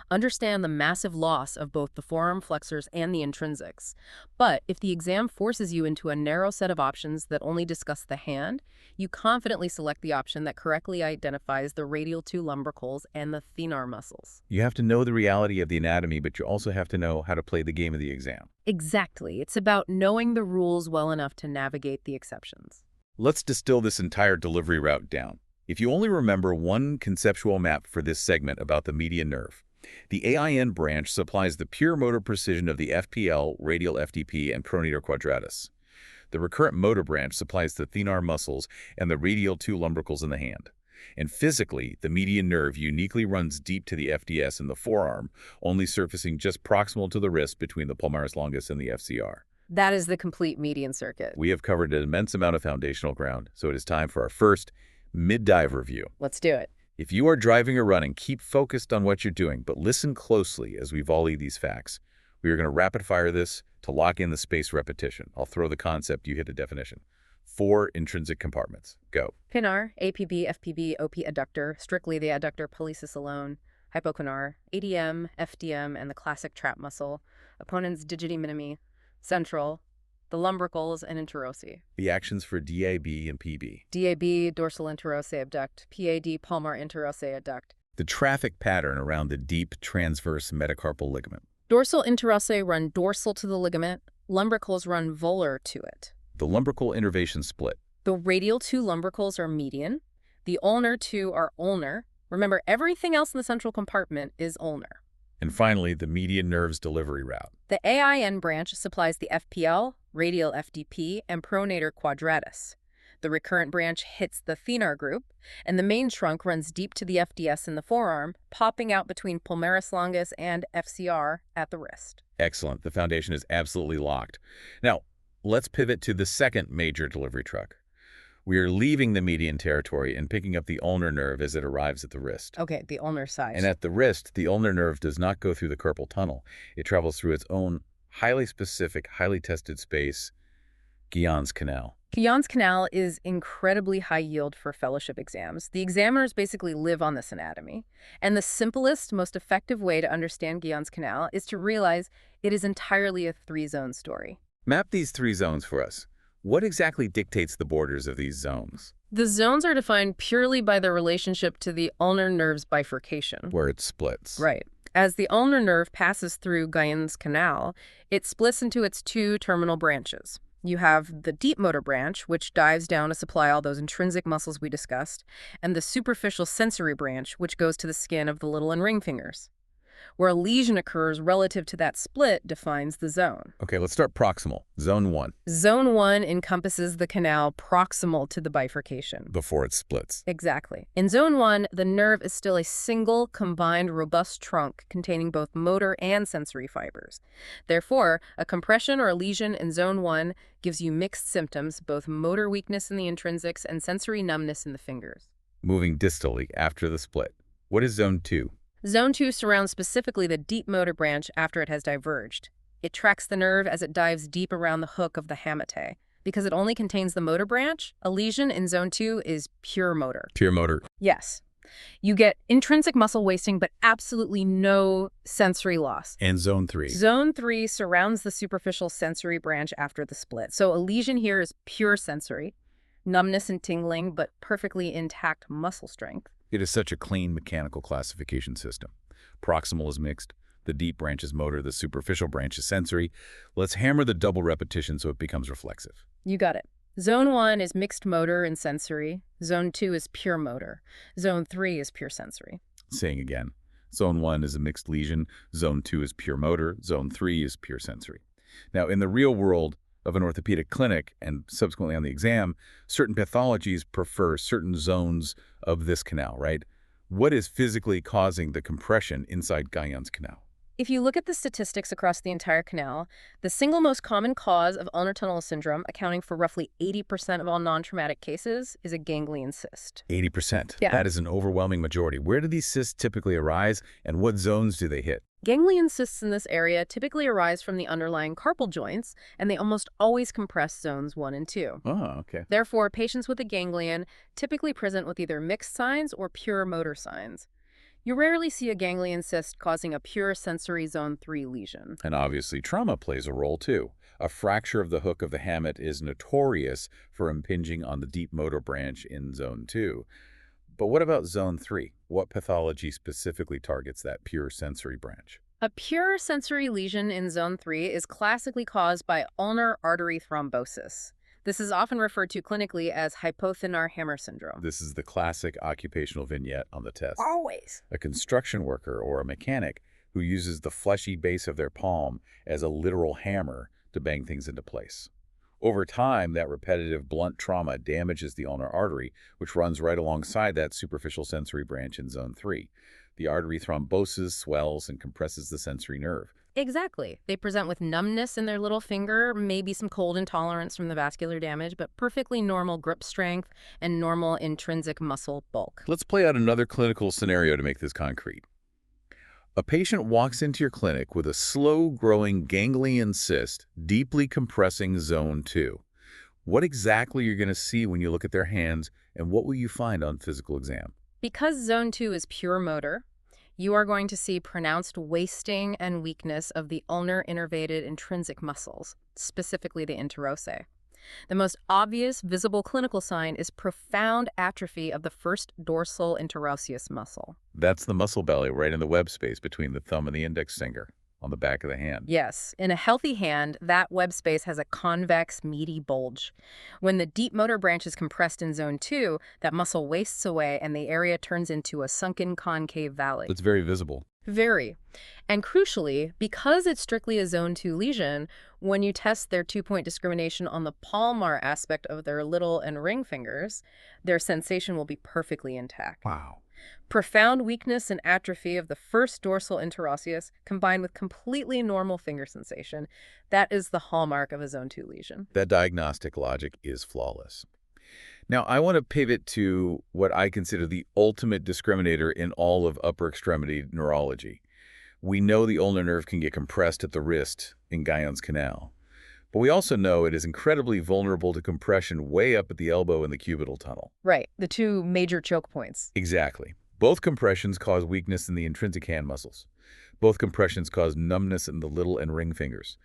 B: Understand the massive loss of both the forearm flexors and the intrinsics. But if the exam forces you into a narrow set of options that only discuss the hand, you confidently select the option that correctly identifies the radial 2 lumbricals and the thenar muscles.
A: You have to know the reality of the anatomy, but you also have to know how to play the game of the exam.
B: Exactly. It's about knowing the rules well enough to navigate the exceptions.
A: Let's distill this entire delivery route down. If you only remember one conceptual map for this segment about the median nerve, the AIN branch supplies the pure motor precision of the FPL, radial FDP, and pronator quadratus. The recurrent motor branch supplies the thenar muscles and the radial 2 lumbricals in the hand. And physically, the median nerve uniquely runs deep to the FDS in the forearm, only surfacing just proximal to the wrist between the palmaris longus and the FCR.
B: That is the complete median circuit.
A: We have covered an immense amount of foundational ground, so it is time for our first mid-dive review.
B: Let's do it.
A: If you are driving or running, keep focused on what you're doing, but listen closely as we volley these facts. We are going to rapid fire this to lock in the spaced repetition. I'll throw the concept, you hit a definition. 4 intrinsic compartments. Go.
B: Thenar, APB, FPB, OP adductor, strictly the adductor pollicis alone, hypothenar, ADM, FDM, and the classic trap muscle, opponents digiti minimi, central, the lumbricals, and interosseous.
A: The actions for DAB and PB.
B: DAB, dorsal interosseous abduct, PAD, palmar interosseous adduct.
A: The traffic pattern around the deep transverse metacarpal ligament.
B: Dorsal interosseous run dorsal to the ligament, lumbricals run volar to it.
A: The lumbrical innervation split.
B: The radial 2 lumbricals are median. The ulnar 2 are ulnar. Remember, everything else in the central compartment is ulnar.
A: And finally, the median nerve's delivery route.
B: The AIN branch supplies the FPL, radial FDP, and pronator quadratus. The recurrent branch hits the thenar group, and the main trunk runs deep to the FDS in the forearm, popping out between palmaris longus and FCR at the wrist.
A: Excellent. The foundation is absolutely locked. Now, let's pivot to the second major delivery truck. We are leaving the median territory and picking up the ulnar nerve as it arrives at the wrist.
B: Okay, the ulnar side.
A: And at the wrist, the ulnar nerve does not go through the carpal tunnel. It travels through its own highly specific, highly tested space, Guyon's Canal.
B: Guyon's Canal is incredibly high yield for fellowship exams. The examiners basically live on this anatomy. And the simplest, most effective way to understand Guyon's Canal is to realize it is entirely a 3-zone story.
A: Map these 3 zones for us. What exactly dictates the borders of these zones?
B: The zones are defined purely by their relationship to the ulnar nerve's bifurcation.
A: Where it splits.
B: Right. As the ulnar nerve passes through Guyon's canal, it splits into its two terminal branches. You have the deep motor branch, which dives down to supply all those intrinsic muscles we discussed, and the superficial sensory branch, which goes to the skin of the little and ring fingers. Where a lesion occurs relative to that split defines the zone.
A: Okay, let's start proximal, zone 1.
B: Zone 1 encompasses the canal proximal to the bifurcation.
A: Before it splits.
B: Exactly. In Zone 1, the nerve is still a single, combined, robust trunk containing both motor and sensory fibers. Therefore, a compression or a lesion in Zone 1 gives you mixed symptoms, both motor weakness in the intrinsics and sensory numbness in the fingers.
A: Moving distally after the split. What is zone 2?
B: Zone 2 surrounds specifically the deep motor branch after it has diverged. It tracks the nerve as it dives deep around the hook of the hamate. Because it only contains the motor branch, a lesion in Zone 2 is pure motor.
A: Pure motor.
B: Yes. You get intrinsic muscle wasting, but absolutely no sensory loss.
A: And zone 3?
B: Zone 3 surrounds the superficial sensory branch after the split. So a lesion here is pure sensory, numbness and tingling, but perfectly intact muscle strength.
A: It is such a clean mechanical classification system. Proximal is mixed, the deep branch is motor, the superficial branch is sensory. Let's hammer the double repetition so it becomes reflexive.
B: You got it. Zone 1 is mixed motor and sensory. Zone 2 is pure motor. Zone 3 is pure sensory.
A: Saying again, zone 1 is a mixed lesion, zone 2 is pure motor, zone 3 is pure sensory. Now, in the real world of an orthopedic clinic and subsequently on the exam, certain pathologies prefer certain zones of this canal, right? What is physically causing the compression inside Guyon's canal?
B: If you look at the statistics across the entire canal, the single most common cause of ulnar tunnel syndrome, accounting for roughly 80% of all non-traumatic cases, is a ganglion cyst.
A: 80%.
B: Yeah.
A: That is an overwhelming majority. Where do these cysts typically arise, and what zones do they hit?
B: Ganglion cysts in this area typically arise from the underlying carpal joints, and they almost always compress zones 1 and 2.
A: Oh, okay.
B: Therefore, patients with a ganglion typically present with either mixed signs or pure motor signs. You rarely see a ganglion cyst causing a pure sensory zone 3 lesion.
A: And obviously trauma plays a role too. A fracture of the hook of the hamate is notorious for impinging on the deep motor branch in zone 2. But what about zone 3? What pathology specifically targets that pure sensory branch?
B: A pure sensory lesion in zone 3 is classically caused by ulnar artery thrombosis. This is often referred to clinically as hypothenar hammer syndrome.
A: This is the classic occupational vignette on the test.
B: Always.
A: A construction worker or a mechanic who uses the fleshy base of their palm as a literal hammer to bang things into place. Over time, that repetitive blunt trauma damages the ulnar artery, which runs right alongside that superficial sensory branch in zone 3. The artery thromboses, swells, and compresses the sensory nerve.
B: Exactly. They present with numbness in their little finger, maybe some cold intolerance from the vascular damage, but perfectly normal grip strength and normal intrinsic muscle bulk.
A: Let's play out another clinical scenario to make this concrete. A patient walks into your clinic with a slow-growing ganglion cyst deeply compressing zone 2. What exactly are you going to see when you look at their hands, and what will you find on physical exam?
B: Because zone 2 is pure motor, you are going to see pronounced wasting and weakness of the ulnar innervated intrinsic muscles, specifically the interossei. The most obvious visible clinical sign is profound atrophy of the first dorsal interosseous muscle.
A: That's the muscle belly right in the web space between the thumb and the index finger on the back of the hand.
B: Yes, in a healthy hand, that web space has a convex, meaty bulge. When the deep motor branch is compressed in zone 2, that muscle wastes away and the area turns into a sunken concave valley.
A: It's very visible.
B: Very. And crucially, because it's strictly a zone 2 lesion, when you test their 2-point discrimination on the palmar aspect of their little and ring fingers, their sensation will be perfectly intact.
A: Wow.
B: Profound weakness and atrophy of the first dorsal interosseous combined with completely normal finger sensation, that is the hallmark of a zone 2 lesion.
A: That diagnostic logic is flawless. Now, I want to pivot to what I consider the ultimate discriminator in all of upper extremity neurology. We know the ulnar nerve can get compressed at the wrist in Guyon's canal, but we also know it is incredibly vulnerable to compression way up at the elbow in the cubital tunnel.
B: Right, the two major choke points.
A: Exactly. Both compressions cause weakness in the intrinsic hand muscles. Both compressions cause numbness in the little and ring fingers.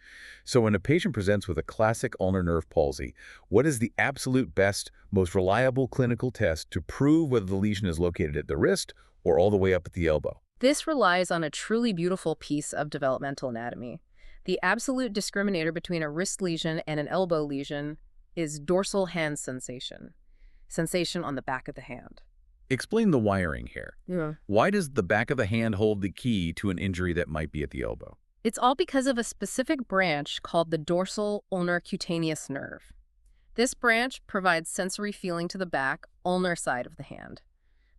A: So when a patient presents with a classic ulnar nerve palsy, what is the absolute best, most reliable clinical test to prove whether the lesion is located at the wrist or all the way up at the elbow?
B: This relies on a truly beautiful piece of developmental anatomy. The absolute discriminator between a wrist lesion and an elbow lesion is dorsal hand sensation, sensation on the back of the hand.
A: Explain the wiring here.
B: Yeah.
A: Why does the back of the hand hold the key to an injury that might be at the elbow?
B: It's all because of a specific branch called the dorsal ulnar cutaneous nerve. This branch provides sensory feeling to the back, ulnar side of the hand.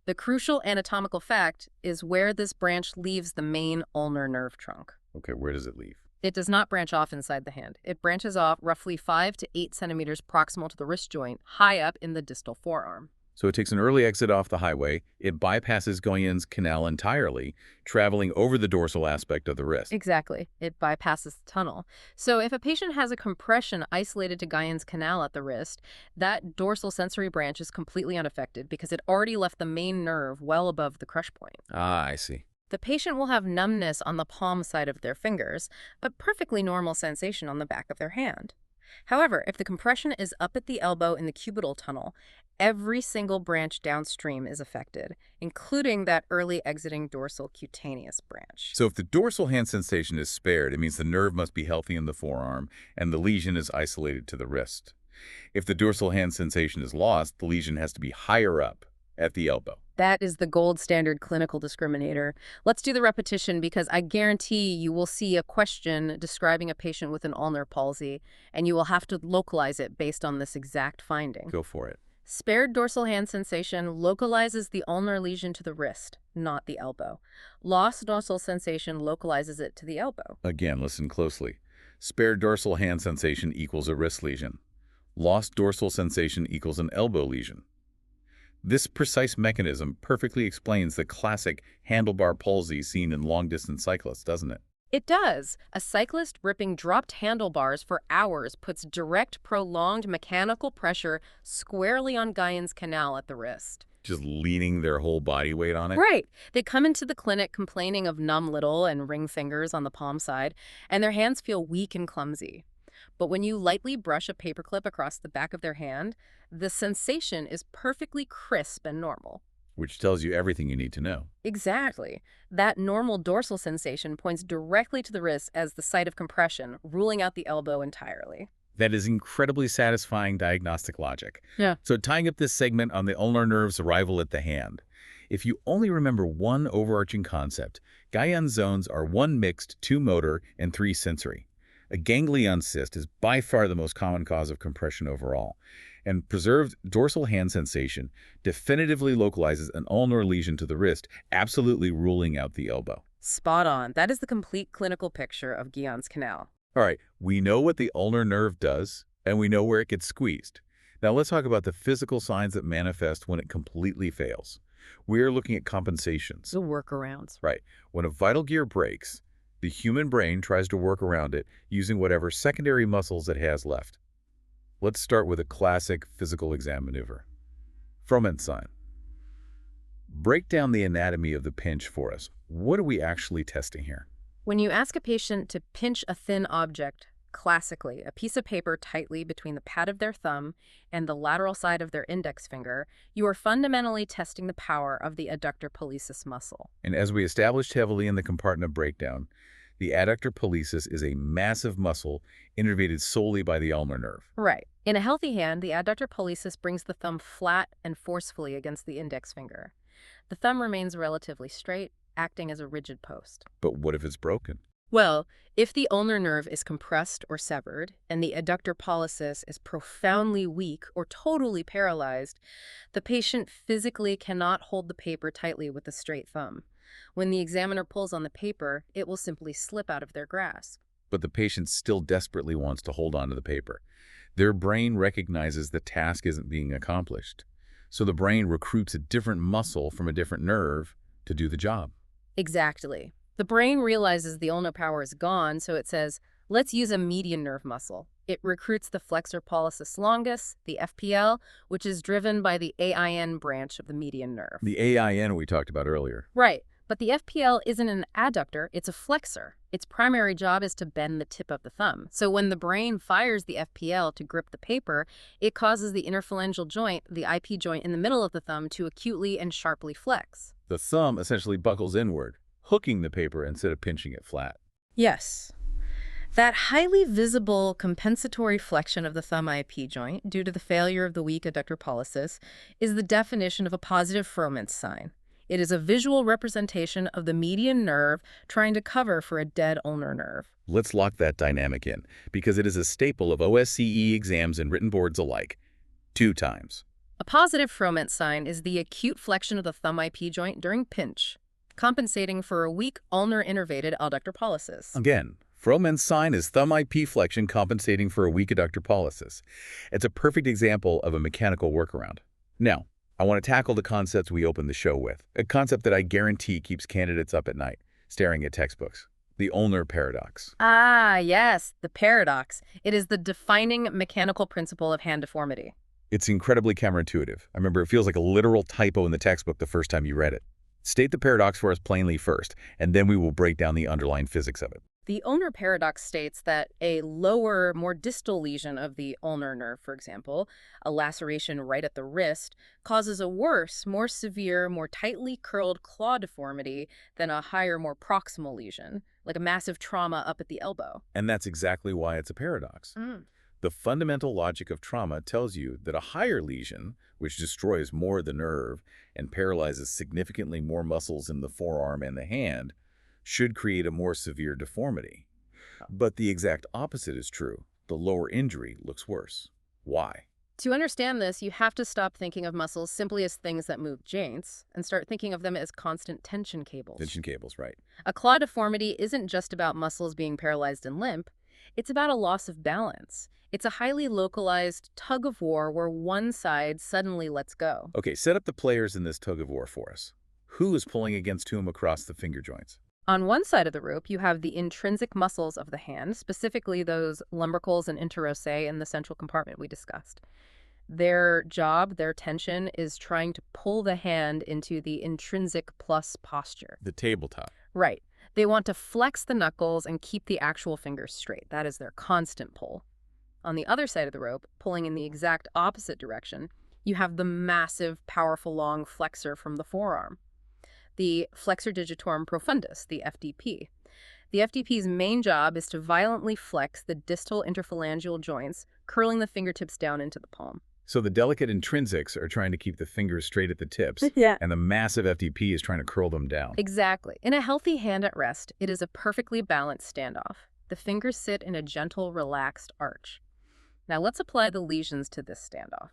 B: The crucial anatomical fact is where this branch leaves the main ulnar nerve trunk.
A: Okay, where does it leave?
B: It does not branch off inside the hand. It branches off roughly 5 to 8 centimeters proximal to the wrist joint, high up in the distal forearm.
A: So it takes an early exit off the highway. It bypasses Guyon's canal entirely, traveling over the dorsal aspect of the wrist.
B: Exactly. It bypasses the tunnel. So if a patient has a compression isolated to Guyon's canal at the wrist, that dorsal sensory branch is completely unaffected because it already left the main nerve well above the crush point.
A: Ah, I see.
B: The patient will have numbness on the palm side of their fingers, but perfectly normal sensation on the back of their hand. However, if the compression is up at the elbow in the cubital tunnel, every single branch downstream is affected, including that early exiting dorsal cutaneous branch.
A: So if the dorsal hand sensation is spared, it means the nerve must be healthy in the forearm and the lesion is isolated to the wrist. If the dorsal hand sensation is lost, the lesion has to be higher up at the elbow.
B: That is the gold standard clinical discriminator. Let's do the repetition because I guarantee you will see a question describing a patient with an ulnar palsy, and you will have to localize it based on this exact finding.
A: Go for it.
B: Spared dorsal hand sensation localizes the ulnar lesion to the wrist, not the elbow. Lost dorsal sensation localizes it to the elbow.
A: Again, listen closely. Spared dorsal hand sensation equals a wrist lesion. Lost dorsal sensation equals an elbow lesion. This precise mechanism perfectly explains the classic handlebar palsy seen in long-distance cyclists, doesn't it?
B: It does. A cyclist gripping dropped handlebars for hours puts direct, prolonged mechanical pressure squarely on Guyon's canal at the wrist.
A: Just leaning their whole body weight on it?
B: Right. They come into the clinic complaining of numb little and ring fingers on the palm side, and their hands feel weak and clumsy. But when you lightly brush a paperclip across the back of their hand, the sensation is perfectly crisp and normal.
A: Which tells you everything you need to know.
B: Exactly. That normal dorsal sensation points directly to the wrist as the site of compression, ruling out the elbow entirely.
A: That is incredibly satisfying diagnostic logic.
B: Yeah.
A: So tying up this segment on the ulnar nerve's arrival at the hand, if you only remember one overarching concept, Guyon's zones are 1 mixed, 2 motor, and 3 sensory. A ganglion cyst is by far the most common cause of compression overall, and preserved dorsal hand sensation definitively localizes an ulnar lesion to the wrist, absolutely ruling out the elbow.
B: Spot on. That is the complete clinical picture of Guyon's canal.
A: All right, we know what the ulnar nerve does, and we know where it gets squeezed. Now let's talk about the physical signs that manifest when it completely fails. We're looking at compensations.
B: The workarounds.
A: Right. When a vital gear breaks, the human brain tries to work around it using whatever secondary muscles it has left. Let's start with a classic physical exam maneuver. Froment sign. Break down the anatomy of the pinch for us. What are we actually testing here?
B: When you ask a patient to pinch a thin object, classically, a piece of paper tightly between the pad of their thumb and the lateral side of their index finger, you are fundamentally testing the power of the adductor pollicis muscle.
A: And as we established heavily in the compartment breakdown, the adductor pollicis is a massive muscle innervated solely by the ulnar nerve.
B: Right. In a healthy hand, the adductor pollicis brings the thumb flat and forcefully against the index finger. The thumb remains relatively straight, acting as a rigid post.
A: But what if it's broken?
B: Well, if the ulnar nerve is compressed or severed, and the adductor pollicis is profoundly weak or totally paralyzed, the patient physically cannot hold the paper tightly with a straight thumb. When the examiner pulls on the paper, it will simply slip out of their grasp.
A: But the patient still desperately wants to hold on to the paper. Their brain recognizes the task isn't being accomplished. So the brain recruits a different muscle from a different nerve to do the job.
B: Exactly. The brain realizes the ulnar power is gone, so it says, let's use a median nerve muscle. It recruits the flexor pollicis longus, the FPL, which is driven by the AIN branch of the median nerve.
A: The AIN we talked about earlier.
B: Right. But the FPL isn't an adductor, it's a flexor. Its primary job is to bend the tip of the thumb. So when the brain fires the FPL to grip the paper, it causes the interphalangeal joint, the IP joint in the middle of the thumb, to acutely and sharply flex.
A: The thumb essentially buckles inward. hooking the paper instead of pinching it flat.
B: Yes. That highly visible compensatory flexion of the thumb IP joint due to the failure of the weak adductor pollicis is the definition of a positive Froment sign. It is a visual representation of the median nerve trying to cover for a dead ulnar nerve.
A: Let's lock that dynamic in, because it is a staple of OSCE exams and written boards alike. 2 times.
B: A positive Froment sign is the acute flexion of the thumb IP joint during pinch, compensating for a weak ulnar innervated adductor pollicis.
A: Again, Froment's sign is thumb IP flexion compensating for a weak adductor pollicis. It's a perfect example of a mechanical workaround. Now, I want to tackle the concepts we opened the show with, a concept that I guarantee keeps candidates up at night, staring at textbooks. The ulnar paradox.
B: Ah, yes, the paradox. It is the defining mechanical principle of hand deformity.
A: It's incredibly counterintuitive. I remember it feels like a literal typo in the textbook the first time you read it. State the paradox for us plainly first, and then we will break down the underlying physics of it.
B: The ulnar paradox states that a lower, more distal lesion of the ulnar nerve, for example, a laceration right at the wrist, causes a worse, more severe, more tightly curled claw deformity than a higher, more proximal lesion, like a massive trauma up at the elbow.
A: And that's exactly why it's a paradox. The fundamental logic of trauma tells you that a higher lesion, which destroys more of the nerve and paralyzes significantly more muscles in the forearm and the hand, should create a more severe deformity. But the exact opposite is true. The lower injury looks worse. Why?
B: To understand this, you have to stop thinking of muscles simply as things that move joints and start thinking of them as constant tension cables.
A: Tension cables, right.
B: A claw deformity isn't just about muscles being paralyzed and limp. It's about a loss of balance. It's a highly localized tug of war where one side suddenly lets go.
A: Okay, set up the players in this tug of war for us. Who is pulling against whom across the finger joints?
B: On one side of the rope, you have the intrinsic muscles of the hand, specifically those lumbricals and interosseis in the central compartment we discussed. Their job, their tension, is trying to pull the hand into the intrinsic plus posture.
A: The tabletop.
B: Right. They want to flex the knuckles and keep the actual fingers straight. That is their constant pull. On the other side of the rope, pulling in the exact opposite direction, you have the massive, powerful, long flexor from the forearm, the flexor digitorum profundus, the FDP. The FDP's main job is to violently flex the distal interphalangeal joints, curling the fingertips down into the palm.
A: So the delicate intrinsics are trying to keep the fingers straight at the tips,
B: Yeah.
A: and the massive FDP is trying to curl them down.
B: Exactly. In a healthy hand at rest, it is a perfectly balanced standoff. The fingers sit in a gentle, relaxed arch. Now let's apply the lesions to this standoff.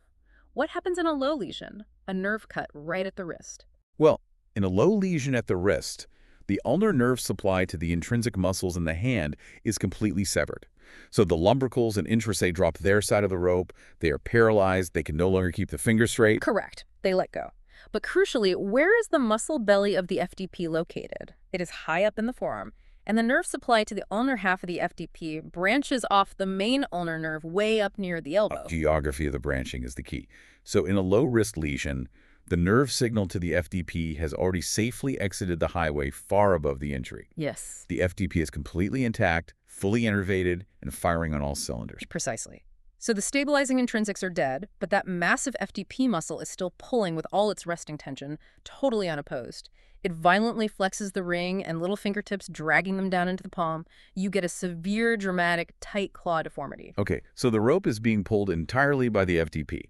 B: What happens in a low lesion? A nerve cut right at the wrist.
A: Well, in a low lesion at the wrist, the ulnar nerve supply to the intrinsic muscles in the hand is completely severed. So the lumbricals and interosseis drop their side of the rope, they are paralyzed, they can no longer keep the fingers straight.
B: Correct. They let go. But crucially, where is the muscle belly of the FDP located? It is high up in the forearm, and the nerve supply to the ulnar half of the FDP branches off the main ulnar nerve way up near the elbow.
A: Geography of the branching is the key. So in a low wrist lesion, the nerve signal to the FDP has already safely exited the highway far above the injury.
B: Yes.
A: The FDP is completely intact, fully innervated, and firing on all cylinders.
B: Precisely. So the stabilizing intrinsics are dead, but that massive FDP muscle is still pulling with all its resting tension, totally unopposed. It violently flexes the ring and little fingertips dragging them down into the palm. You get a severe, dramatic, tight claw deformity.
A: Okay, so the rope is being pulled entirely by the FDP.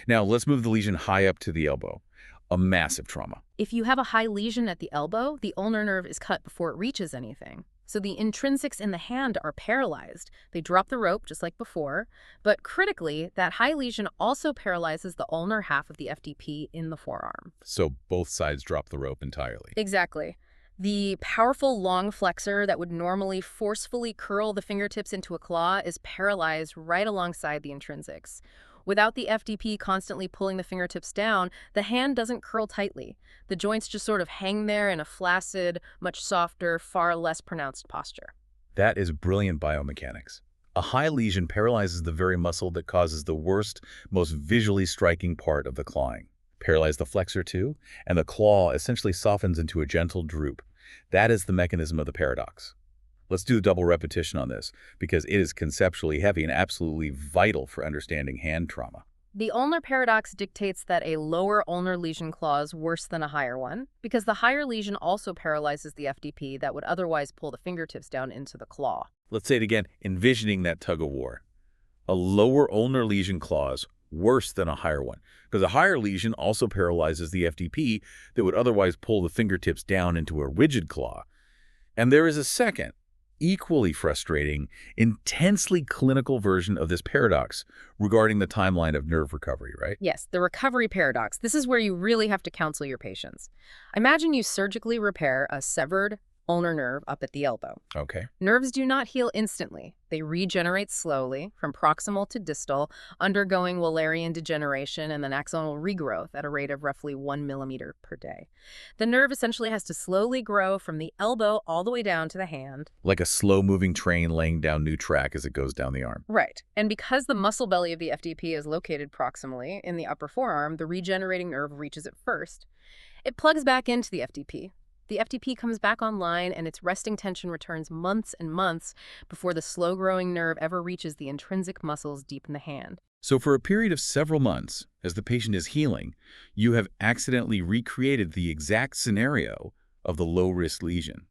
A: Now let's move the lesion high up to the elbow. A massive trauma.
B: If you have a high lesion at the elbow, the ulnar nerve is cut before it reaches anything. So the intrinsics in the hand are paralyzed. They drop the rope just like before, but critically, that high lesion also paralyzes the ulnar half of the FDP in the forearm.
A: So both sides drop the rope entirely.
B: Exactly. The powerful long flexor that would normally forcefully curl the fingertips into a claw is paralyzed right alongside the intrinsics. Without the FDP constantly pulling the fingertips down, the hand doesn't curl tightly. The joints just sort of hang there in a flaccid, much softer, far less pronounced posture.
A: That is brilliant biomechanics. A high lesion paralyzes the very muscle that causes the worst, most visually striking part of the clawing. Paralyze the flexor too, and the claw essentially softens into a gentle droop. That is the mechanism of the paradox. Let's do the double repetition on this, because it is conceptually heavy and absolutely vital for understanding hand trauma.
B: The ulnar paradox dictates that a lower ulnar lesion claws worse than a higher one, because the higher lesion also paralyzes the FDP that would otherwise pull the fingertips down into the claw.
A: Let's say it again, envisioning that tug-of-war. A lower ulnar lesion claws worse than a higher one, because a higher lesion also paralyzes the FDP that would otherwise pull the fingertips down into a rigid claw. And there is a second, equally frustrating, intensely clinical version of this paradox regarding the timeline of nerve recovery, right?
B: Yes, the recovery paradox. This is where you really have to counsel your patients. Imagine you surgically repair a severed ulnar nerve up at the elbow.
A: Okay.
B: Nerves do not heal instantly. They regenerate slowly, from proximal to distal, undergoing Wallerian degeneration and then axonal regrowth at a rate of roughly 1 millimeter per day. The nerve essentially has to slowly grow from the elbow all the way down to the hand.
A: Like a slow-moving train laying down new track as it goes down the arm.
B: Right. And because the muscle belly of the FDP is located proximally in the upper forearm, the regenerating nerve reaches it first. It plugs back into the FDP. The FDP comes back online and its resting tension returns months and months before the slow-growing nerve ever reaches the intrinsic muscles deep in the hand.
A: So for a period of several months, as the patient is healing, you have accidentally recreated the exact scenario of the low-risk lesion.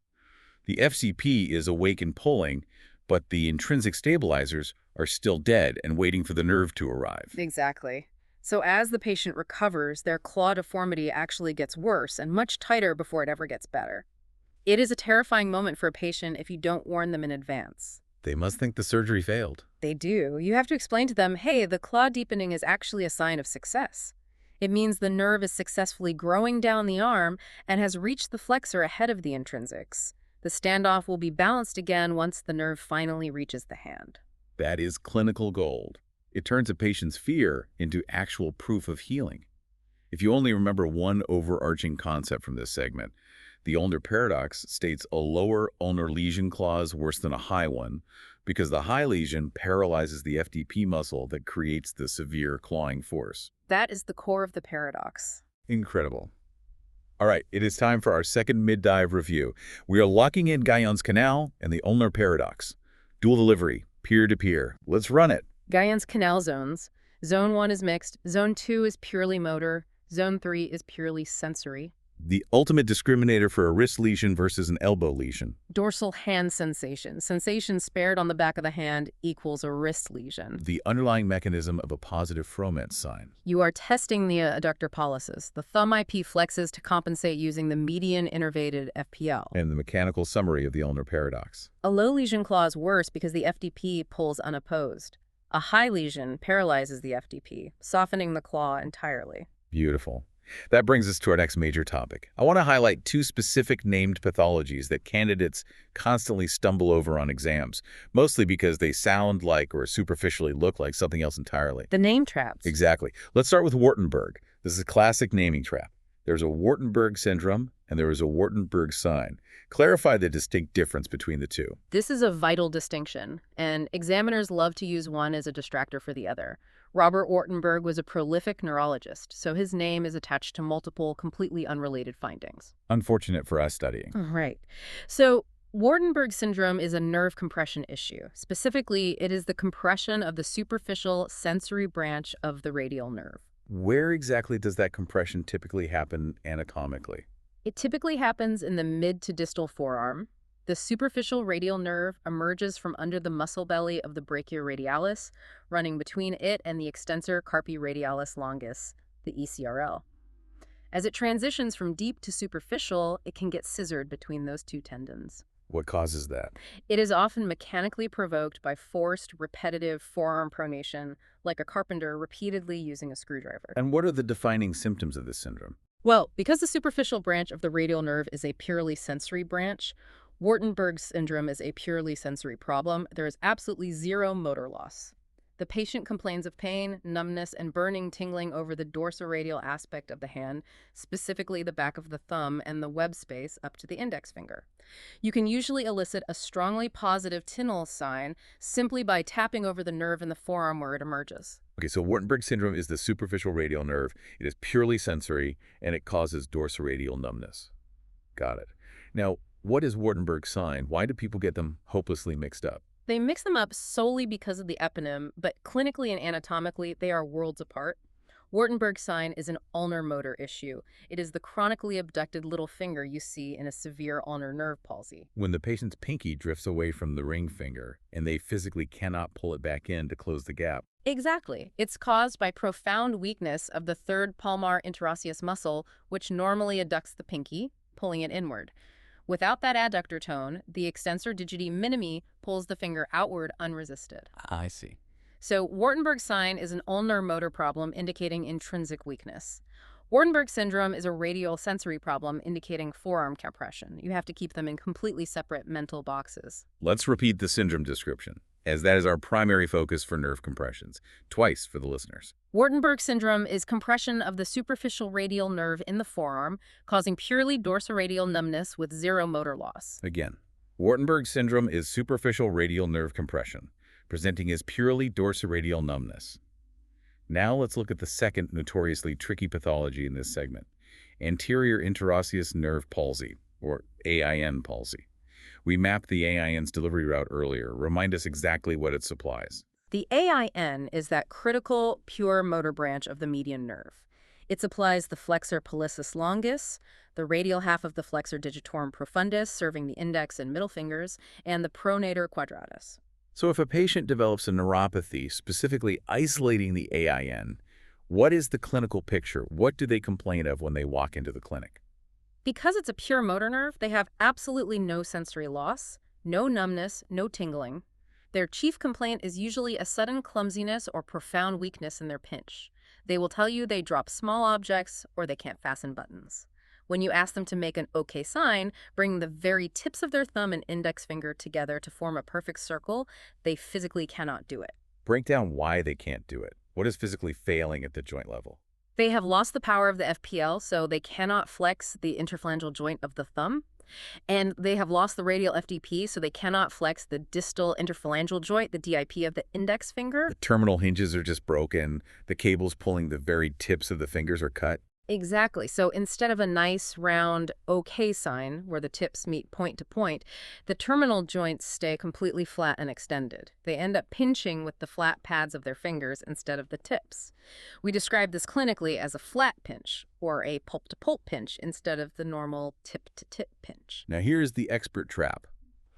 A: The FCP is awake and pulling, but the intrinsic stabilizers are still dead and waiting for the nerve to arrive.
B: Exactly. So as the patient recovers, their claw deformity actually gets worse and much tighter before it ever gets better. It is a terrifying moment for a patient if you don't warn them in advance.
A: They must think the surgery failed.
B: They do. You have to explain to them, hey, the claw deepening is actually a sign of success. It means the nerve is successfully growing down the arm and has reached the flexor ahead of the intrinsics. The standoff will be balanced again once the nerve finally reaches the hand.
A: That is clinical gold. It turns a patient's fear into actual proof of healing. If you only remember one overarching concept from this segment, the ulnar paradox states a lower ulnar lesion claws worse than a high one because the high lesion paralyzes the FDP muscle that creates the severe clawing force.
B: That is the core of the paradox.
A: Incredible. All right, it is time for our second mid-dive review. We are locking in Guyon's Canal and the ulnar paradox. Dual delivery, peer-to-peer. Let's run it.
B: Guyon's canal zones. Zone 1 is mixed. Zone 2 is purely motor. Zone 3 is purely sensory.
A: The ultimate discriminator for a wrist lesion versus an elbow lesion.
B: Dorsal hand sensation. Sensation spared on the back of the hand equals a wrist lesion.
A: The underlying mechanism of a positive Froment sign.
B: You are testing the adductor pollicis. The thumb IP flexes to compensate using the median innervated FPL.
A: And the mechanical summary of the ulnar paradox.
B: A low lesion claw is worse because the FDP pulls unopposed. A high lesion paralyzes the FDP, softening the claw entirely.
A: Beautiful. That brings us to our next major topic. I want to highlight two specific named pathologies that candidates constantly stumble over on exams, mostly because they sound like or superficially look like something else entirely.
B: The name traps.
A: Exactly. Let's start with Wartenberg. This is a classic naming trap. There's a Wartenberg syndrome and there is a Wartenberg sign. Clarify the distinct difference between the two.
B: This is a vital distinction, and examiners love to use one as a distractor for the other. Robert Wartenberg was a prolific neurologist, so his name is attached to multiple, completely unrelated findings.
A: Unfortunate for us studying.
B: Right. So Wartenberg syndrome is a nerve compression issue. Specifically, it is the compression of the superficial sensory branch of the radial nerve.
A: Where exactly does that compression typically happen anatomically?
B: It typically happens in the mid to distal forearm. The superficial radial nerve emerges from under the muscle belly of the brachioradialis, running between it and the extensor carpi radialis longus, the ECRL. As it transitions from deep to superficial, it can get scissored between those two tendons.
A: What causes that?
B: It is often mechanically provoked by forced, repetitive forearm pronation, like a carpenter repeatedly using a screwdriver.
A: And what are the defining symptoms of this syndrome?
B: Well, because the superficial branch of the radial nerve is a purely sensory branch, Wartenberg syndrome is a purely sensory problem. There is absolutely zero motor loss. The patient complains of pain, numbness, and burning tingling over the dorsal-radial aspect of the hand, specifically the back of the thumb and the web space up to the index finger. You can usually elicit a strongly positive Tinel sign simply by tapping over the nerve in the forearm where it emerges.
A: Okay, so Wartenberg syndrome is the superficial radial nerve. It is purely sensory, and it causes dorsal-radial numbness. Got it. Now, what is Wartenberg sign? Why do people get them hopelessly mixed up?
B: They mix them up solely because of the eponym, but clinically and anatomically, they are worlds apart. Wartenberg sign is an ulnar motor issue. It is the chronically abducted little finger you see in a severe ulnar nerve palsy.
A: When the patient's pinky drifts away from the ring finger and they physically cannot pull it back in to close the gap.
B: Exactly. It's caused by profound weakness of the third palmar interosseous muscle, which normally adducts the pinky, pulling it inward. Without that adductor tone, the extensor digiti minimi pulls the finger outward unresisted.
A: I see.
B: So Wartenberg sign is an ulnar motor problem indicating intrinsic weakness. Wartenberg syndrome is a radial sensory problem indicating forearm compression. You have to keep them in completely separate mental boxes.
A: Let's repeat the syndrome description, as that is our primary focus for nerve compressions, twice for the listeners.
B: Wartenberg syndrome is compression of the superficial radial nerve in the forearm, causing purely dorsal-radial numbness with zero motor loss.
A: Again, Wartenberg syndrome is superficial radial nerve compression, presenting as purely dorsal-radial numbness. Now let's look at the second notoriously tricky pathology in this segment, anterior interosseous nerve palsy, or AIN palsy. We mapped the AIN's delivery route earlier. Remind us exactly what it supplies.
B: The AIN is that critical, pure motor branch of the median nerve. It supplies the flexor pollicis longus, the radial half of the flexor digitorum profundus, serving the index and middle fingers, and the pronator quadratus.
A: So if a patient develops a neuropathy, specifically isolating the AIN, what is the clinical picture? What do they complain of when they walk into the clinic?
B: Because it's a pure motor nerve, they have absolutely no sensory loss, no numbness, no tingling. Their chief complaint is usually a sudden clumsiness or profound weakness in their pinch. They will tell you they drop small objects or they can't fasten buttons. When you ask them to make an OK sign, bring the very tips of their thumb and index finger together to form a perfect circle, they physically cannot do it.
A: Break down why they can't do it. What is physically failing at the joint level?
B: They have lost the power of the FPL, so they cannot flex the interphalangeal joint of the thumb. And they have lost the radial FDP, so they cannot flex the distal interphalangeal joint, the DIP of the index finger.
A: The terminal hinges are just broken. The cables pulling the very tips of the fingers are cut.
B: Exactly. So instead of a nice round OK sign where the tips meet point to point, the terminal joints stay completely flat and extended. They end up pinching with the flat pads of their fingers instead of the tips. We describe this clinically as a flat pinch or a pulp-to-pulp pinch instead of the normal tip-to-tip pinch.
A: Now here's the expert trap.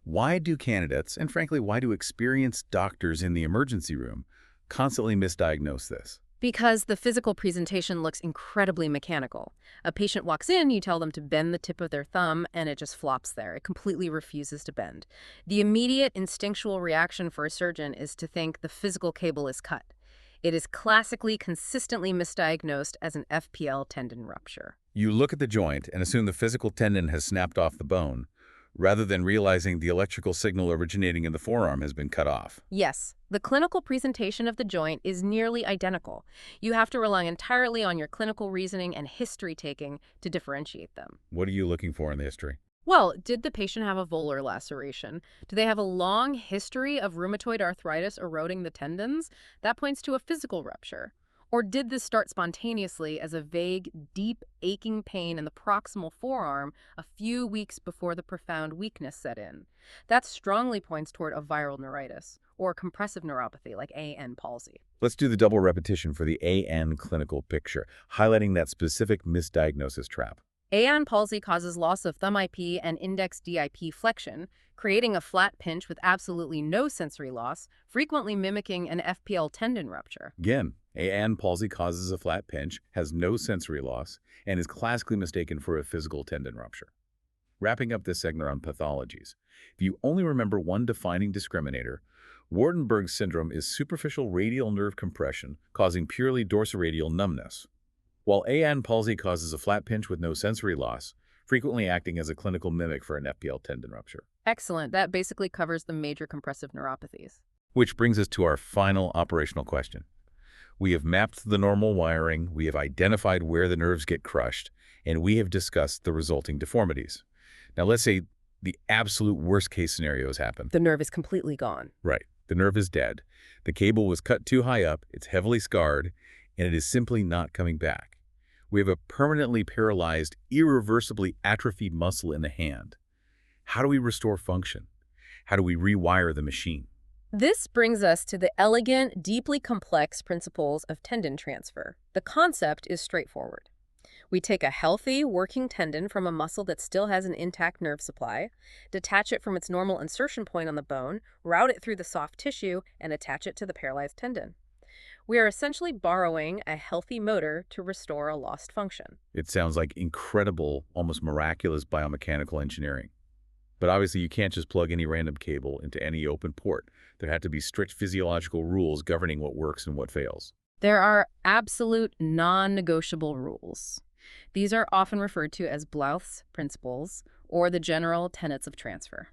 A: Why do candidates, and frankly, why do experienced doctors in the emergency room constantly misdiagnose this?
B: Because the physical presentation looks incredibly mechanical. A patient walks in, you tell them to bend the tip of their thumb, and it just flops there. It completely refuses to bend. The immediate instinctual reaction for a surgeon is to think the physical cable is cut. It is classically, consistently misdiagnosed as an FPL tendon rupture.
A: You look at the joint and assume the physical tendon has snapped off the bone, rather than realizing the electrical signal originating in the forearm has been cut off.
B: Yes, the clinical presentation of the joint is nearly identical. You have to rely entirely on your clinical reasoning and history-taking to differentiate them.
A: What are you looking for in the history?
B: Well, did the patient have a volar laceration? Do they have a long history of rheumatoid arthritis eroding the tendons? That points to a physical rupture. Or did this start spontaneously as a vague, deep, aching pain in the proximal forearm a few weeks before the profound weakness set in? That strongly points toward a viral neuritis or compressive neuropathy like AN palsy.
A: Let's do the double repetition for the AN clinical picture, highlighting that specific misdiagnosis trap.
B: AN palsy causes loss of thumb IP and index DIP flexion, creating a flat pinch with absolutely no sensory loss, frequently mimicking an FPL tendon rupture.
A: Again, AN palsy causes a flat pinch, has no sensory loss, and is classically mistaken for a physical tendon rupture. Wrapping up this segment on pathologies, if you only remember one defining discriminator, Wartenberg syndrome is superficial radial nerve compression causing purely dorsal-radial numbness, while AN palsy causes a flat pinch with no sensory loss, frequently acting as a clinical mimic for an FPL tendon rupture.
B: Excellent. That basically covers the major compressive neuropathies.
A: Which brings us to our final operational question. We have mapped the normal wiring, we have identified where the nerves get crushed, and we have discussed the resulting deformities. Now let's say the absolute worst case scenarios happen.
B: The nerve is completely gone.
A: Right. The nerve is dead. The cable was cut too high up, it's heavily scarred, and it is simply not coming back. We have a permanently paralyzed, irreversibly atrophied muscle in the hand. How do we restore function? How do we rewire the machine?
B: This brings us to the elegant, deeply complex principles of tendon transfer. The concept is straightforward. We take a healthy, working tendon from a muscle that still has an intact nerve supply, detach it from its normal insertion point on the bone, route it through the soft tissue, and attach it to the paralyzed tendon. We are essentially borrowing a healthy motor to restore a lost function.
A: It sounds like incredible, almost miraculous biomechanical engineering. But obviously you can't just plug any random cable into any open port. There had to be strict physiological rules governing what works and what fails.
B: There are absolute non-negotiable rules. These are often referred to as Blouth's principles or the general tenets of transfer.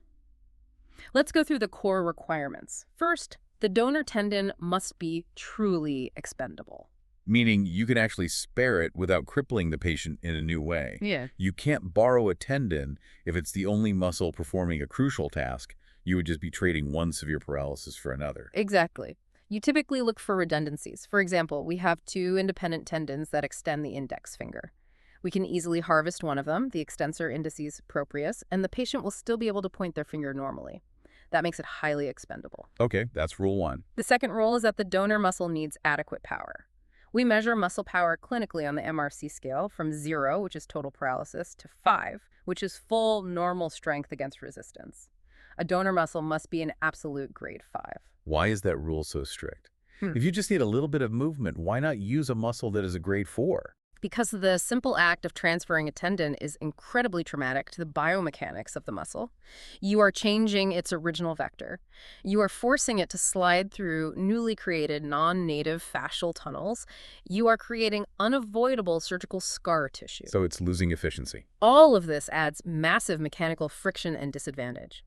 B: Let's go through the core requirements. First, the donor tendon must be truly expendable.
A: Meaning you can actually spare it without crippling the patient in a new way.
B: Yeah.
A: You can't borrow a tendon if it's the only muscle performing a crucial task. You would just be trading one severe paralysis for another.
B: Exactly. You typically look for redundancies. For example, we have two independent tendons that extend the index finger. We can easily harvest one of them, the extensor indicis proprius, and the patient will still be able to point their finger normally. That makes it highly expendable.
A: Okay, that's rule one.
B: The second rule is that the donor muscle needs adequate power. We measure muscle power clinically on the MRC scale from 0, which is total paralysis, to 5, which is full normal strength against resistance. A donor muscle must be an absolute grade 5.
A: Why is that rule so strict? If you just need a little bit of movement, why not use a muscle that is a grade 4?
B: Because the simple act of transferring a tendon is incredibly traumatic to the biomechanics of the muscle. You are changing its original vector. You are forcing it to slide through newly created non-native fascial tunnels. You are creating unavoidable surgical scar tissue.
A: So it's losing efficiency.
B: All of this adds massive mechanical friction and disadvantage.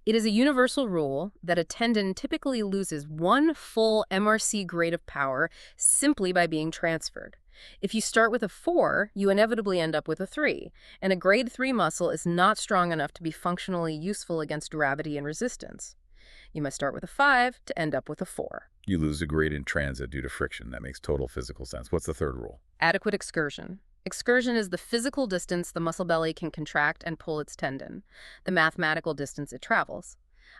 B: It is a universal rule that a tendon typically loses one full MRC grade of power simply by being transferred. If you start with a 4, you inevitably end up with a 3, and a grade 3 muscle is not strong enough to be functionally useful against gravity and resistance. You must start with a 5 to end up with a 4.
A: You lose a grade in transit due to friction. That makes total physical sense. What's the third rule?
B: Adequate excursion. Excursion is the physical distance the muscle belly can contract and pull its tendon, the mathematical distance it travels.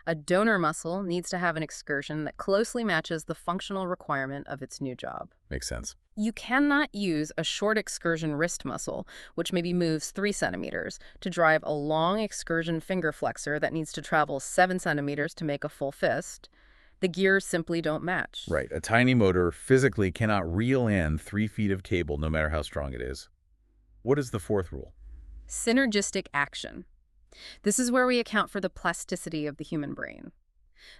B: A donor muscle needs to have an excursion that closely matches the functional requirement of its new job.
A: Makes sense.
B: You cannot use a short excursion wrist muscle, which maybe moves 3 centimeters, to drive a long excursion finger flexor that needs to travel 7 centimeters to make a full fist. The gears simply don't match.
A: Right. A tiny motor physically cannot reel in 3 feet of cable no matter how strong it is. What is the fourth rule?
B: Synergistic action. This is where we account for the plasticity of the human brain.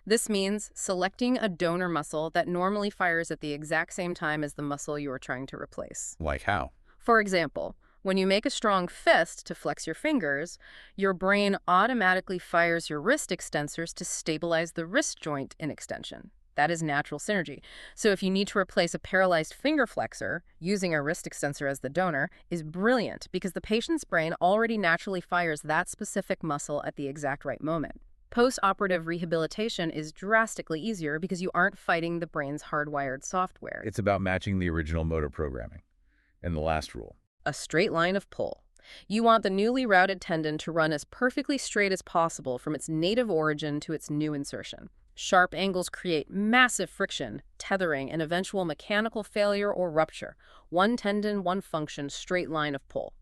B: This means selecting a donor muscle that normally fires at the exact same time as the muscle you are trying to replace.
A: Like how?
B: For example, when you make a strong fist to flex your fingers, your brain automatically fires your wrist extensors to stabilize the wrist joint in extension. That is natural synergy. So if you need to replace a paralyzed finger flexor, using a wrist extensor as the donor is brilliant because the patient's brain already naturally fires that specific muscle at the exact right moment. Post-operative rehabilitation is drastically easier because you aren't fighting the brain's hardwired software.
A: It's about matching the original motor programming. And the last rule.
B: A straight line of pull. You want the newly routed tendon to run as perfectly straight as possible from its native origin to its new insertion. Sharp angles create massive friction, tethering, and eventual mechanical failure or rupture. One tendon, one function, straight line of pull.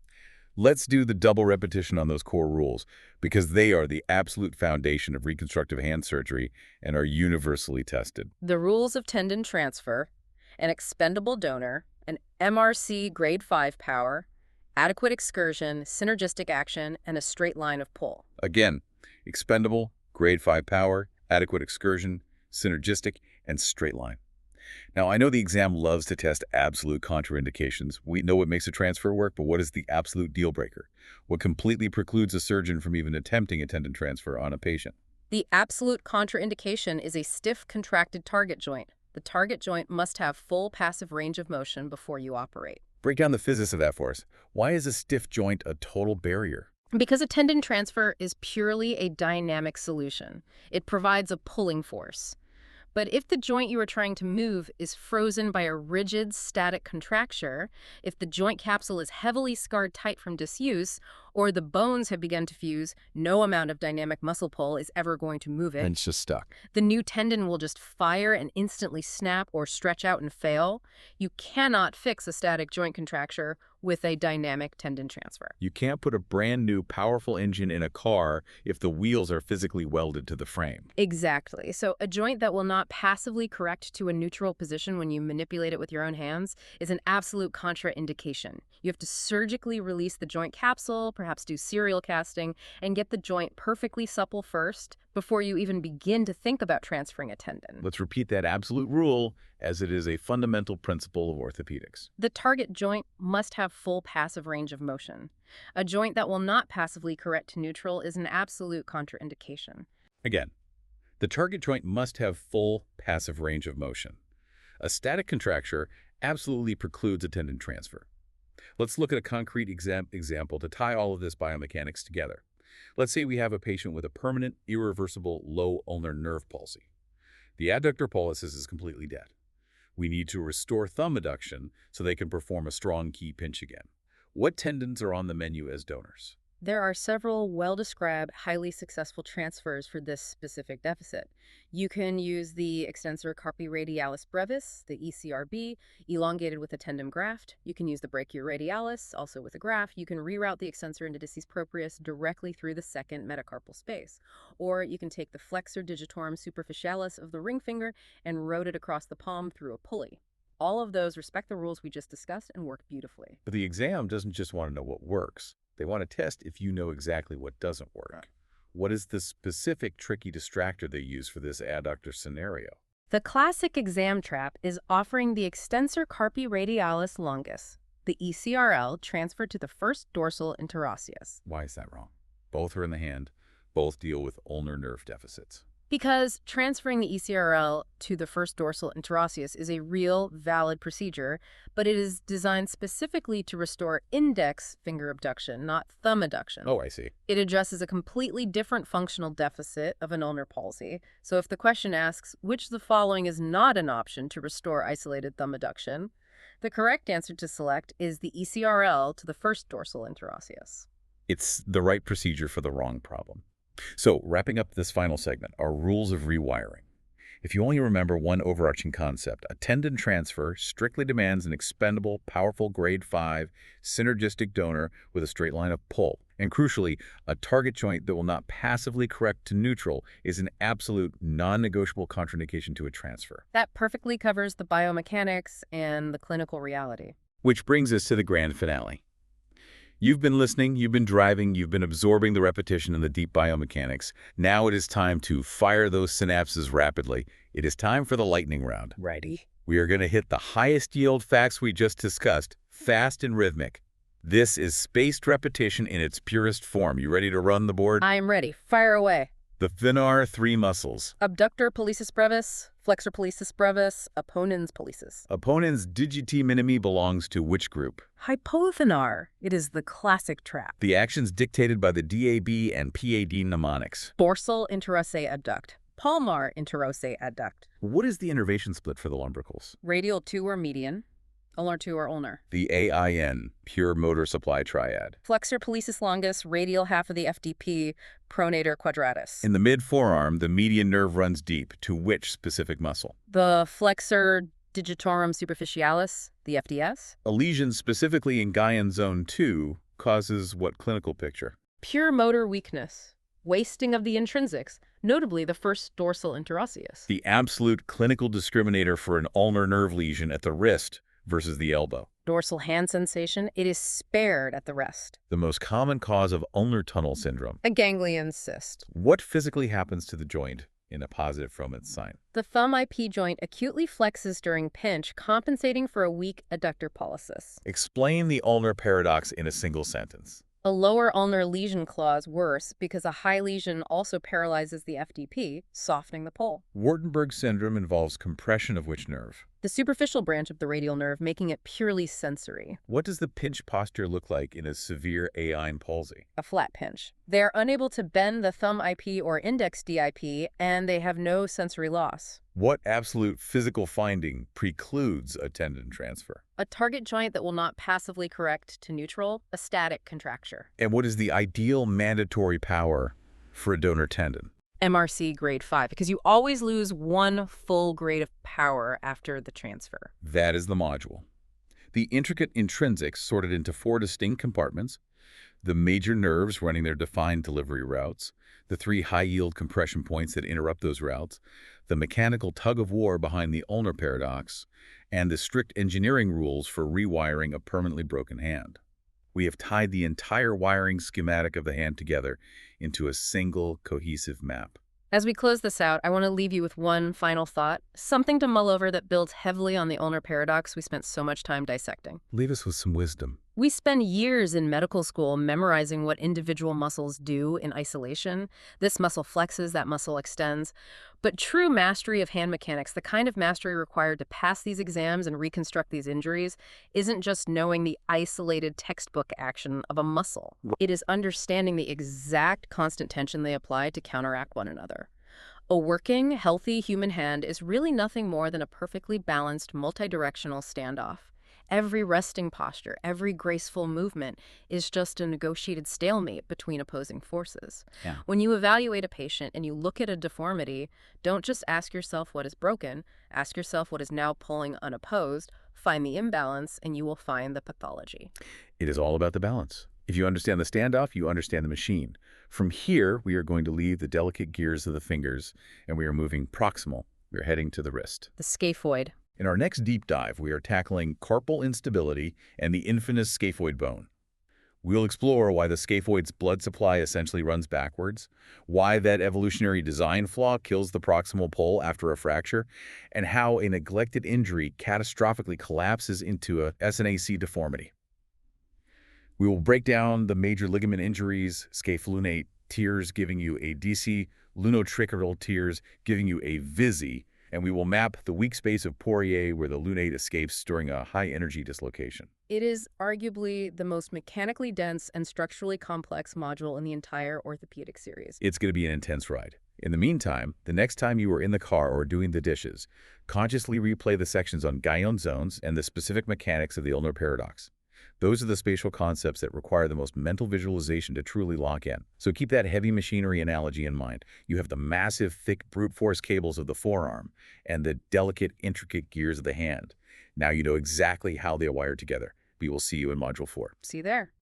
A: Let's do the double repetition on those core rules because they are the absolute foundation of reconstructive hand surgery and are universally tested.
B: The rules of tendon transfer, an expendable donor, an MRC grade 5 power, adequate excursion, synergistic action, and a straight line of pull.
A: Again, expendable, grade 5 power, adequate excursion, synergistic, and straight line. Now, I know the exam loves to test absolute contraindications. We know what makes a transfer work, but what is the absolute deal breaker? What completely precludes a surgeon from even attempting a tendon transfer on a patient?
B: The absolute contraindication is a stiff, contracted target joint. The target joint must have full passive range of motion before you operate.
A: Break down the physics of that for us. Why is a stiff joint a total barrier?
B: Because a tendon transfer is purely a dynamic solution. It provides a pulling force. But if the joint you are trying to move is frozen by a rigid, static contracture, if the joint capsule is heavily scarred tight from disuse, or the bones have begun to fuse, no amount of dynamic muscle pull is ever going to move it.
A: And it's just stuck.
B: The new tendon will just fire and instantly snap or stretch out and fail. You cannot fix a static joint contracture with a dynamic tendon transfer.
A: You can't put a brand new powerful engine in a car if the wheels are physically welded to the frame.
B: Exactly. So a joint that will not passively correct to a neutral position when you manipulate it with your own hands is an absolute contraindication. You have to surgically release the joint capsule, perhaps do serial casting, and get the joint perfectly supple first before you even begin to think about transferring a tendon.
A: Let's repeat that absolute rule, as it is a fundamental principle of orthopedics.
B: The target joint must have full passive range of motion. A joint that will not passively correct to neutral is an absolute contraindication.
A: Again, the target joint must have full passive range of motion. A static contracture absolutely precludes a tendon transfer. Let's look at a concrete example to tie all of this biomechanics together. Let's say we have a patient with a permanent, irreversible low ulnar nerve palsy. The adductor pollicis is completely dead. We need to restore thumb adduction so they can perform a strong key pinch again. What tendons are on the menu as donors?
B: There are several well-described, highly successful transfers for this specific deficit. You can use the extensor carpi radialis brevis, the ECRB, elongated with a tendon graft. You can use the brachioradialis, also with a graft. You can reroute the extensor indicis proprius directly through the second metacarpal space. Or you can take the flexor digitorum superficialis of the ring finger and rotate it across the palm through a pulley. All of those respect the rules we just discussed and work beautifully.
A: But the exam doesn't just want to know what works. They want to test if you know exactly what doesn't work. What is the specific tricky distractor they use for this adductor scenario?
B: The classic exam trap is offering the extensor carpi radialis longus, the ECRL, transferred to the first dorsal interosseous.
A: Why is that wrong? Both are in the hand. Both deal with ulnar nerve deficits.
B: Because transferring the ECRL to the first dorsal interosseous is a real, valid procedure, but it is designed specifically to restore index finger abduction, not thumb abduction.
A: Oh, I see.
B: It addresses a completely different functional deficit of an ulnar palsy. So if the question asks, which of the following is not an option to restore isolated thumb abduction, the correct answer to select is the ECRL to the first dorsal interosseous.
A: It's the right procedure for the wrong problem. So, wrapping up this final segment, our rules of rewiring. If you only remember one overarching concept, a tendon transfer strictly demands an expendable, powerful grade 5 synergistic donor with a straight line of pull. And crucially, a target joint that will not passively correct to neutral is an absolute non-negotiable contraindication to a transfer.
B: That perfectly covers the biomechanics and the clinical reality.
A: Which brings us to the grand finale. You've been listening, you've been driving, you've been absorbing the repetition and the deep biomechanics. Now it is time to fire those synapses rapidly. It is time for the lightning round.
B: Ready?
A: We are going to hit the highest yield facts we just discussed, fast and rhythmic. This is spaced repetition in its purest form. You ready to run the board?
B: I'm ready. Fire away.
A: The thenar 3 muscles.
B: Abductor pollicis brevis, flexor pollicis brevis, opponens pollicis.
A: Opponens digiti minimi belongs to which group?
B: Hypothenar. It is the classic trap.
A: The actions dictated by the DAB and PAD mnemonics.
B: Dorsal interosseous adduct. Palmar interosseous adduct.
A: What is the innervation split for the lumbricals?
B: Radial 2 or median. Ulnar 2 or ulnar.
A: The AIN, pure motor supply triad.
B: Flexor pollicis longus, radial half of the FDP, pronator quadratus.
A: In the mid-forearm, the median nerve runs deep. To which specific muscle?
B: The flexor digitorum superficialis, the FDS.
A: A lesion specifically in Guyon zone 2 causes what clinical picture?
B: Pure motor weakness. Wasting of the intrinsics, notably the first dorsal interosseous.
A: The absolute clinical discriminator for an ulnar nerve lesion at the wrist versus the elbow.
B: Dorsal hand sensation, it is spared at the rest.
A: The most common cause of ulnar tunnel syndrome.
B: A ganglion cyst.
A: What physically happens to the joint in a positive Froment sign?
B: The thumb IP joint acutely flexes during pinch, compensating for a weak adductor pollicis.
A: Explain the ulnar paradox in a single sentence.
B: A lower ulnar lesion clause worse because a high lesion also paralyzes the FDP, softening the pull.
A: Wartenberg syndrome involves compression of which nerve?
B: the superficial branch of the radial nerve, making it purely sensory.
A: What does the pinch posture look like in a severe AIN palsy?
B: A flat pinch. They are unable to bend the thumb IP or index DIP, and they have no sensory loss.
A: What absolute physical finding precludes a tendon transfer?
B: A target joint that will not passively correct to neutral, a static contracture.
A: And what is the ideal mandatory power for a donor tendon?
B: MRC grade 5, because you always lose one full grade of power after the transfer.
A: That is the module. The intricate intrinsics sorted into 4 distinct compartments, the major nerves running their defined delivery routes, the 3 high-yield compression points that interrupt those routes, the mechanical tug-of-war behind the ulnar paradox, and the strict engineering rules for rewiring a permanently broken hand. We have tied the entire wiring schematic of the hand together into a single cohesive map.
B: As we close this out, I want to leave you with one final thought, something to mull over that builds heavily on the ulnar paradox we spent so much time dissecting.
A: Leave us with some wisdom.
B: We spend years in medical school memorizing what individual muscles do in isolation. This muscle flexes, that muscle extends. But true mastery of hand mechanics, the kind of mastery required to pass these exams and reconstruct these injuries, isn't just knowing the isolated textbook action of a muscle. It is understanding the exact constant tension they apply to counteract one another. A working, healthy human hand is really nothing more than a perfectly balanced, multidirectional standoff. Every resting posture, every graceful movement is just a negotiated stalemate between opposing forces.
A: Yeah.
B: When you evaluate a patient and you look at a deformity, don't just ask yourself what is broken, ask yourself what is now pulling unopposed, find the imbalance, and you will find the pathology.
A: It is all about the balance. If you understand the standoff, you understand the machine. From here, we are going to leave the delicate gears of the fingers, and we are moving proximal. We are heading to the wrist.
B: The scaphoid.
A: In our next deep dive, we are tackling carpal instability and the infamous scaphoid bone. We'll explore why the scaphoid's blood supply essentially runs backwards, why that evolutionary design flaw kills the proximal pole after a fracture, and how a neglected injury catastrophically collapses into a SNAC deformity. We will break down the major ligament injuries, scapholunate tears giving you a DC, lunotricutal tears giving you a VISI, and we will map the weak space of Poirier where the lunate escapes during a high-energy dislocation.
B: It is arguably the most mechanically dense and structurally complex module in the entire orthopedic series.
A: It's going to be an intense ride. In the meantime, the next time you are in the car or doing the dishes, consciously replay the sections on Guyon zones and the specific mechanics of the ulnar paradox. Those are the spatial concepts that require the most mental visualization to truly lock in. So keep that heavy machinery analogy in mind. You have the massive, thick brute force cables of the forearm and the delicate, intricate gears of the hand. Now you know exactly how they are wired together. We will see you in Module 4.
B: See you there.